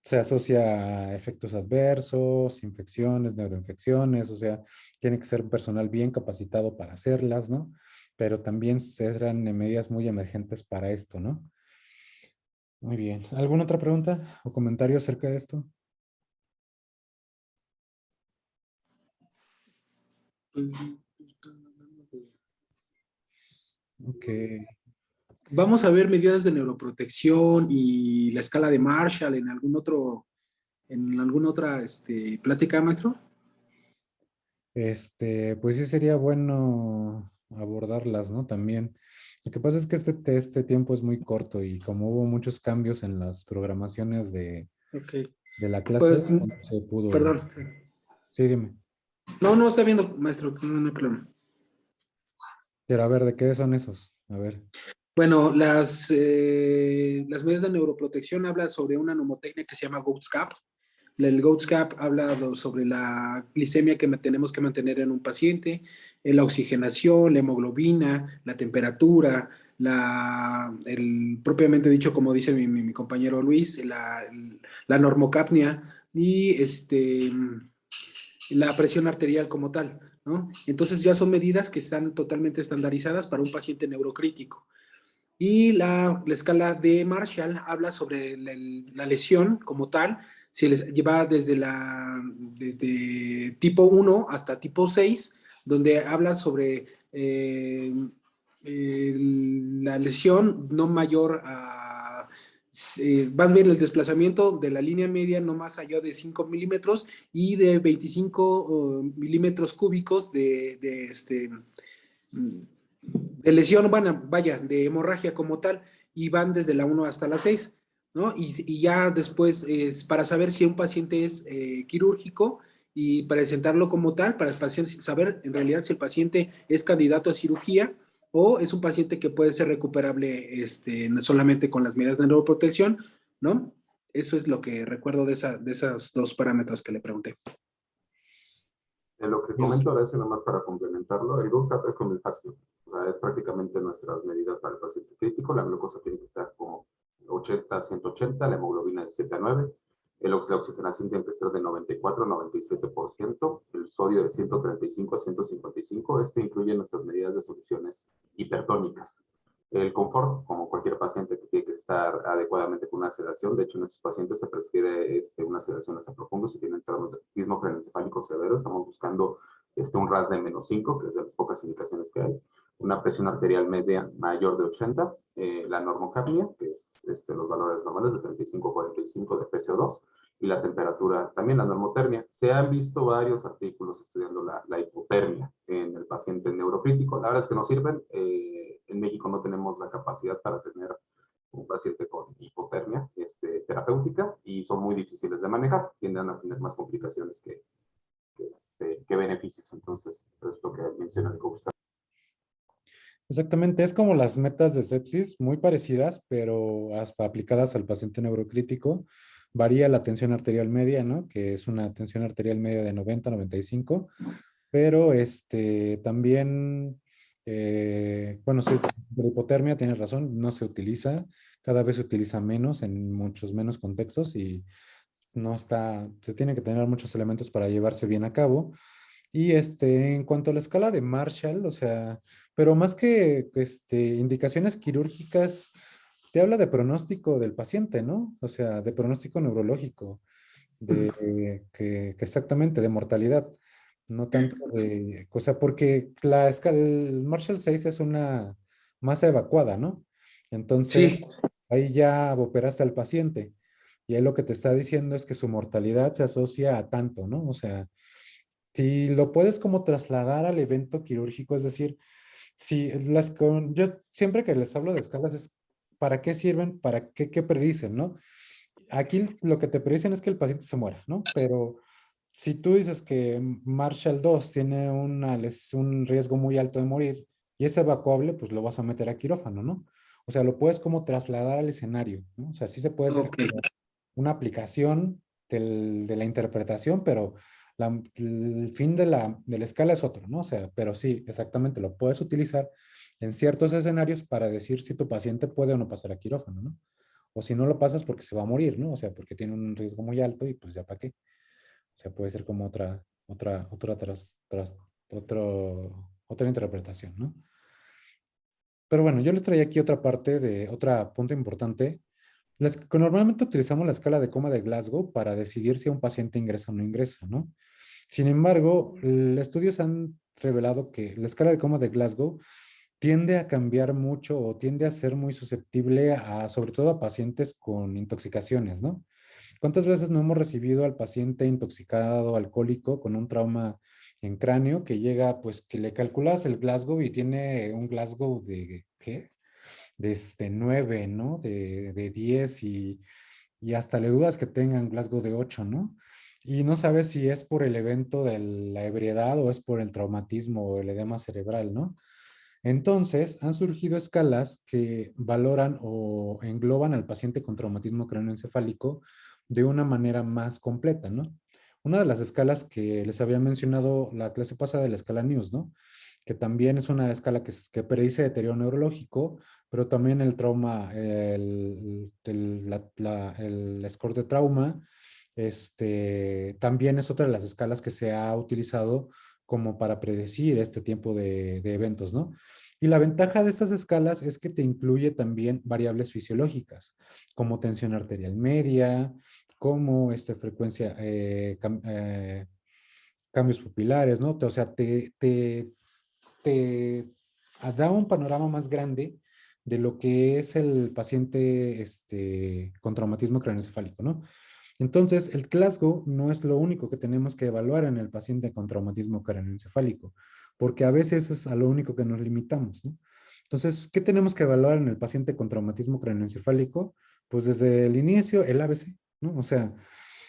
se asocia a efectos adversos, infecciones, neuroinfecciones, o sea, tiene que ser un personal bien capacitado para hacerlas, ¿no? Pero también eran medidas muy emergentes para esto, ¿no? Muy bien. ¿Alguna otra pregunta o comentario acerca de esto? Ok. Vamos a ver medidas de neuroprotección y la escala de Marshall en alguna otra plática, maestro. Pues sí sería bueno abordarlas, ¿no? También. Lo que pasa es que este tiempo es muy corto y como hubo muchos cambios en las programaciones Ok. de la Pues, clase, no se pudo. perdón. Sí. Sí, dime. No, está viendo, maestro, no hay problema. Pero a ver, ¿de qué son esos? A ver. Bueno, las medidas de neuroprotección hablan sobre una mnemotecnia que se llama Goats Gap. El Goats Gap habla sobre la glicemia que tenemos que mantener en un paciente, la oxigenación, la hemoglobina, la temperatura, propiamente dicho, como dice mi compañero Luis, la normocapnia y la presión arterial como tal, ¿no? Entonces ya son medidas que están totalmente estandarizadas para un paciente neurocrítico. Y la escala de Marshall habla sobre la lesión como tal, se les lleva desde tipo 1 hasta tipo 6, donde habla sobre la lesión no mayor a, van a ver el desplazamiento de la línea media no más allá de 5 milímetros y de 25 milímetros cúbicos de lesión, vaya, de hemorragia como tal, y van desde la 1 hasta la 6, ¿no? Y ya después es para saber si un paciente es quirúrgico y presentarlo como tal, para el paciente saber en realidad si el paciente es candidato a cirugía o es un paciente que puede ser recuperable solamente con las medidas de neuroprotección, ¿no? Eso es lo que recuerdo de esos dos parámetros que le pregunté. En lo que comento ahora es nada más para complementarlo, el GoSAP es como el fácil, o sea, es prácticamente nuestras medidas para el paciente crítico, la glucosa tiene que estar como 80 a 180, la hemoglobina de 7 a 9, la oxigenación tiene que ser de 94 a 97%, el sodio de 135 a 155, esto incluye nuestras medidas de soluciones hipertónicas. El confort, como cualquier paciente que tiene que estar adecuadamente con una sedación, de hecho en estos pacientes se prescribe una sedación hasta profundo si tienen traumatismo craneoencefálico severo, estamos buscando un RAS de -5, que es de las pocas indicaciones que hay, una presión arterial media mayor de 80, la normocapnia, que es los valores normales de 35 a 45 de PCO2, y la temperatura, también la normotermia. Se han visto varios artículos estudiando la hipotermia en el paciente neurocrítico. La verdad es que no sirven. En México no tenemos la capacidad para tener un paciente con hipotermia terapéutica y son muy difíciles de manejar. Tienden a tener más complicaciones que beneficios. Entonces, es lo que menciona el coach. Exactamente, es como las metas de sepsis, muy parecidas, pero hasta aplicadas al paciente neurocrítico. Varía la tensión arterial media, ¿no? Que es una tensión arterial media de 90 a 95, pero también, bueno, sí, la hipotermia, tienes razón, no se utiliza, cada vez se utiliza menos en muchos menos contextos y no está, se tiene que tener muchos elementos para llevarse bien a cabo. Y en cuanto a la escala de Marshall, o sea, pero más que indicaciones quirúrgicas, te habla de pronóstico del paciente, ¿no? O sea, de pronóstico neurológico, que exactamente, de mortalidad, no tanto de, o sea, porque la escala, el Marshall 6 es una masa evacuada, ¿no? Entonces, Sí. ahí ya operaste al paciente. Y ahí lo que te está diciendo es que su mortalidad se asocia a tanto, ¿no? O sea, si lo puedes como trasladar al evento quirúrgico, es decir, si yo siempre que les hablo de escalas es para qué sirven, para qué predicen, ¿no? Aquí lo que te predicen es que el paciente se muera, ¿no? Pero si tú dices que Marshall 2 tiene un riesgo muy alto de morir y es evacuable, pues lo vas a meter a quirófano, ¿no? O sea, lo puedes como trasladar al escenario, ¿no? O sea, sí se puede hacer Ok. como una aplicación de la interpretación, pero el fin de la escala es otro, ¿no? O sea, pero sí, exactamente, lo puedes utilizar en ciertos escenarios para decir si tu paciente puede o no pasar a quirófano, ¿no? O si no lo pasas porque se va a morir, ¿no? O sea, porque tiene un riesgo muy alto y pues ya para qué. O sea, puede ser como otra interpretación, ¿no? Pero bueno, yo les traía aquí otra parte otro punto importante. Normalmente utilizamos la escala de coma de Glasgow para decidir si un paciente ingresa o no ingresa, ¿no? Sin embargo, estudios han revelado que la escala de coma de Glasgow tiende a cambiar mucho o tiende a ser muy susceptible sobre todo a pacientes con intoxicaciones, ¿no? ¿Cuántas veces no hemos recibido al paciente intoxicado, alcohólico, con un trauma en cráneo que llega, pues, que le calculas el Glasgow y tiene un Glasgow de, ¿qué? De 9, ¿no? De 10 y hasta le dudas que tengan Glasgow de 8, ¿no? Y no sabes si es por el evento de la ebriedad o es por el traumatismo o el edema cerebral, ¿no? Entonces, han surgido escalas que valoran o engloban al paciente con traumatismo craneoencefálico de una manera más completa, ¿no? Una de las escalas que les había mencionado la clase pasada de la escala News, ¿no? Que también es una escala que predice deterioro neurológico, pero también el trauma, el score de trauma, también es otra de las escalas que se ha utilizado como para predecir este tiempo de eventos, ¿no? Y la ventaja de estas escalas es que te incluye también variables fisiológicas, como tensión arterial media, como frecuencia, cambios pupilares, ¿no? O sea, te da un panorama más grande de lo que es el paciente con traumatismo craneoencefálico, ¿no? Entonces, el Glasgow no es lo único que tenemos que evaluar en el paciente con traumatismo craneoencefálico, porque a veces es a lo único que nos limitamos, ¿no? Entonces, ¿qué tenemos que evaluar en el paciente con traumatismo craneoencefálico? Pues desde el inicio, el ABC, ¿no? O sea,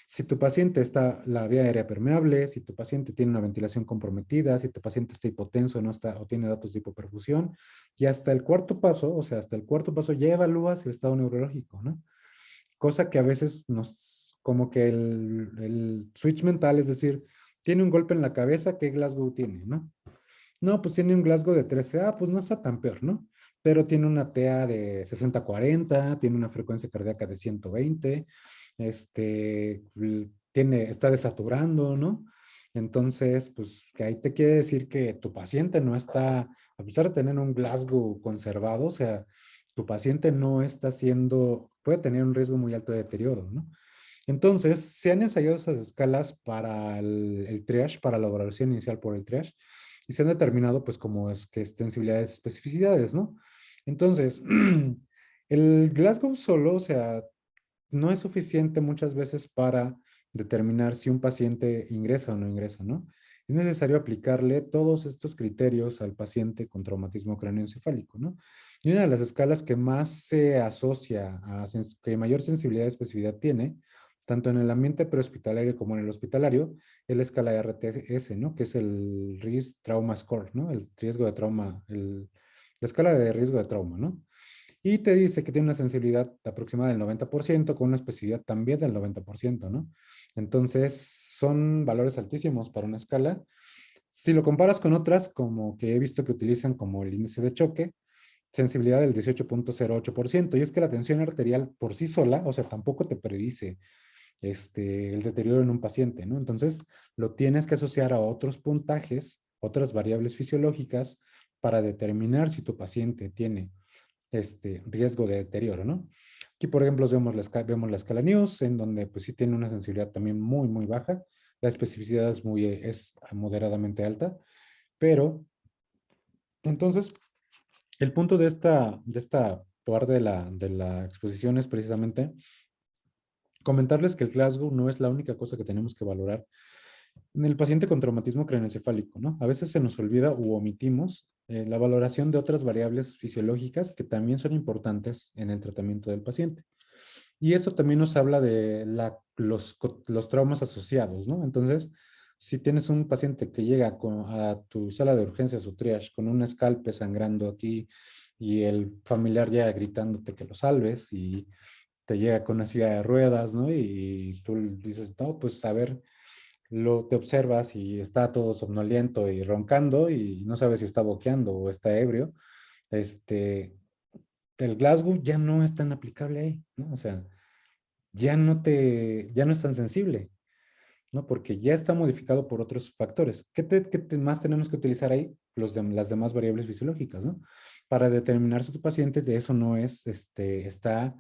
si tu paciente está la vía aérea permeable, si tu paciente tiene una ventilación comprometida, si tu paciente está hipotenso no está, o tiene datos de hipoperfusión, y hasta el cuarto paso, o sea, hasta el cuarto paso ya evalúas el estado neurológico, ¿no? Cosa que a veces como que el switch mental, es decir, tiene un golpe en la cabeza, ¿qué Glasgow tiene, no? No, pues tiene un Glasgow de 13, pues no está tan peor, ¿no? Pero tiene una TA de 60-40, tiene una frecuencia cardíaca de 120, está desaturando, ¿no? Entonces, pues que ahí te quiere decir que tu paciente no está, a pesar de tener un Glasgow conservado, o sea, tu paciente no está puede tener un riesgo muy alto de deterioro, ¿no? Entonces, se han ensayado esas escalas para el triage, para la valoración inicial por el triage, y se han determinado, pues, como es que sensibilidades, especificidades, ¿no? Entonces, el Glasgow solo, o sea, no es suficiente muchas veces para determinar si un paciente ingresa o no ingresa, ¿no? Es necesario aplicarle todos estos criterios al paciente con traumatismo craneoencefálico, ¿no? Y una de las escalas que más se asocia que mayor sensibilidad y especificidad tiene, tanto en el ambiente prehospitalario como en el hospitalario, es la escala RTS, ¿no? Que es el Risk Trauma Score, ¿no? El riesgo de trauma, la escala de riesgo de trauma, ¿no? Y te dice que tiene una sensibilidad aproximada del 90% con una especificidad también del 90%, ¿no? Entonces, son valores altísimos para una escala. Si lo comparas con otras, como que he visto que utilizan como el índice de choque, sensibilidad del 18.08%, y es que la tensión arterial por sí sola, o sea, tampoco te predice el deterioro en un paciente, ¿no? Entonces, lo tienes que asociar a otros puntajes, otras variables fisiológicas, para determinar si tu paciente tiene riesgo de deterioro, ¿no? Aquí, por ejemplo, vemos la escala News, en donde pues sí tiene una sensibilidad también muy, muy baja. La especificidad es moderadamente alta, pero entonces, el punto de esta parte de la exposición es precisamente comentarles que el Glasgow no es la única cosa que tenemos que valorar en el paciente con traumatismo craneoencefálico, ¿no? A veces se nos olvida u omitimos la valoración de otras variables fisiológicas que también son importantes en el tratamiento del paciente. Y eso también nos habla de los traumas asociados, ¿no? Entonces, si tienes un paciente que llega a tu sala de urgencias o triage con un escalpe sangrando aquí y el familiar llega gritándote que lo salves y te llega con una silla de ruedas, ¿no? Y tú dices, no, pues a ver, te observas y está todo somnoliento y roncando y no sabes si está boqueando o está ebrio, el Glasgow ya no es tan aplicable ahí, ¿no? O sea, ya no es tan sensible, ¿no? Porque ya está modificado por otros factores. ¿Qué más tenemos que utilizar ahí? Las demás variables fisiológicas, ¿no? Para determinar si tu paciente de eso no es, está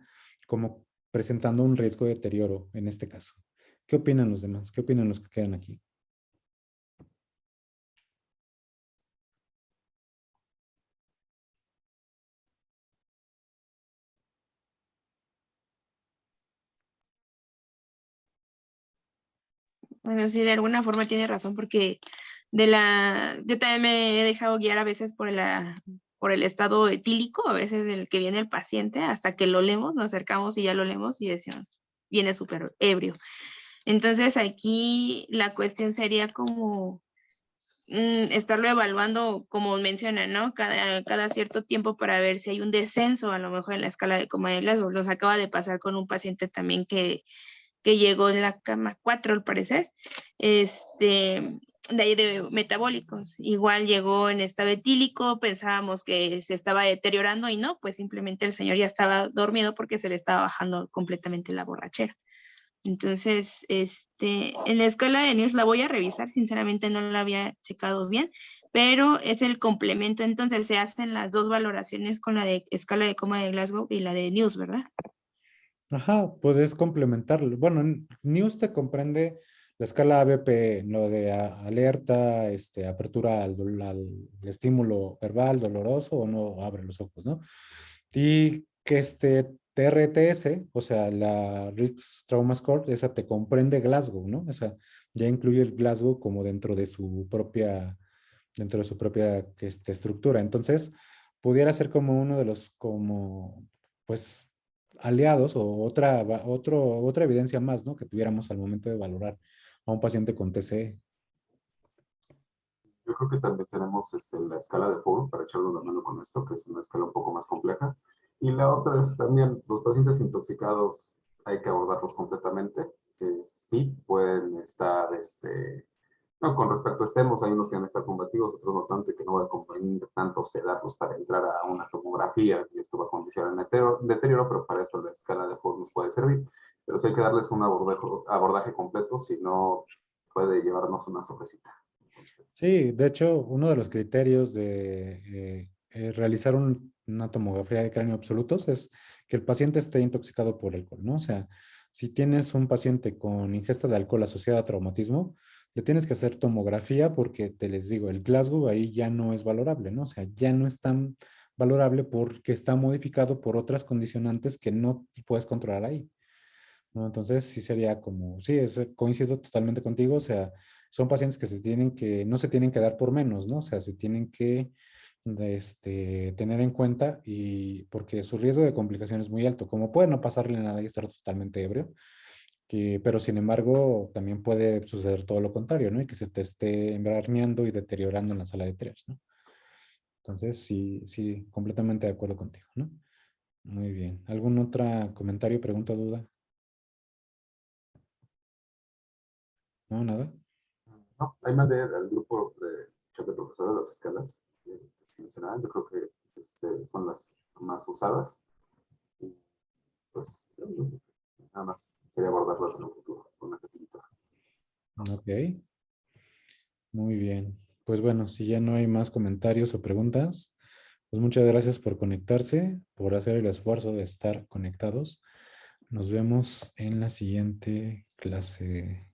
como presentando un riesgo de deterioro en este caso. ¿Qué opinan los demás? ¿Qué opinan los que quedan aquí? Bueno, sí, de alguna forma tiene razón, porque yo también me he dejado guiar a veces por el estado etílico, a veces del que viene el paciente, hasta que lo leemos, nos acercamos y ya lo leemos y decimos, viene súper ebrio. Entonces aquí la cuestión sería como estarlo evaluando, como mencionan, ¿no? Cada cierto tiempo para ver si hay un descenso, a lo mejor en la escala de coma de Glasgow. Nos acaba de pasar con un paciente también que llegó en la cama 4, al parecer, de ahí de metabólicos. Igual llegó en estado etílico, pensábamos que se estaba deteriorando y no, pues simplemente el señor ya estaba dormido porque se le estaba bajando completamente la borrachera. Entonces, en la escala de News la voy a revisar, sinceramente no la había checado bien, pero es el complemento, entonces se hacen las dos valoraciones con la de escala de coma de Glasgow y la de News, ¿verdad? Ajá, puedes complementarlo. Bueno, News te comprende la escala ABP, lo de alerta, apertura al estímulo verbal doloroso o no abre los ojos, ¿no? Y que TRTS, o sea, la Risk Trauma Score, esa te comprende Glasgow, ¿no? O sea, ya incluye el Glasgow como dentro de su propia estructura. Entonces, pudiera ser como uno de los, pues, aliados o otra evidencia más, ¿no? Que tuviéramos al momento de valorar a un paciente con TCE. Yo creo que también tenemos la escala de Ford para echarle una mano con esto, que es una escala un poco más compleja. Y la otra es también los pacientes intoxicados, hay que abordarlos completamente. Sí, pueden estar, no, con respecto a extremos, hay unos que van a estar combativos, otros no tanto, y que no va a convenir tanto sedarlos para entrar a una tomografía, y esto va a condicionar el deterioro, pero para eso la escala de Ford nos puede servir. Pero sí hay que darles un abordaje completo, si no puede llevarnos una sorpresita. Sí, de hecho, uno de los criterios de realizar una tomografía de cráneo absolutos es que el paciente esté intoxicado por alcohol, ¿no? O sea, si tienes un paciente con ingesta de alcohol asociada a traumatismo, le tienes que hacer tomografía porque, te les digo, el Glasgow ahí ya no es valorable, ¿no? O sea, ya no es tan valorable porque está modificado por otras condicionantes que no puedes controlar ahí, ¿no? Entonces, sí sería como, sí, coincido totalmente contigo, o sea, son pacientes que no se tienen que dar por menos, ¿no? O sea, se tienen que tener en cuenta y porque su riesgo de complicación es muy alto, como puede no pasarle nada y estar totalmente ebrio, pero sin embargo también puede suceder todo lo contrario, ¿no? Y que se te esté embarneando y deteriorando en la sala de triage, ¿no? Entonces, sí, sí, completamente de acuerdo contigo, ¿no? Muy bien. ¿Algún otro comentario, pregunta, duda? No, nada. No, hay más del grupo de chat de profesores, las escalas que se mencionaban, yo creo que son las más usadas. Y pues nada más sería abordarlas en un futuro con una capacitación. Ok, muy bien. Pues bueno, si ya no hay más comentarios o preguntas, pues muchas gracias por conectarse, por hacer el esfuerzo de estar conectados. Nos vemos en la siguiente clase.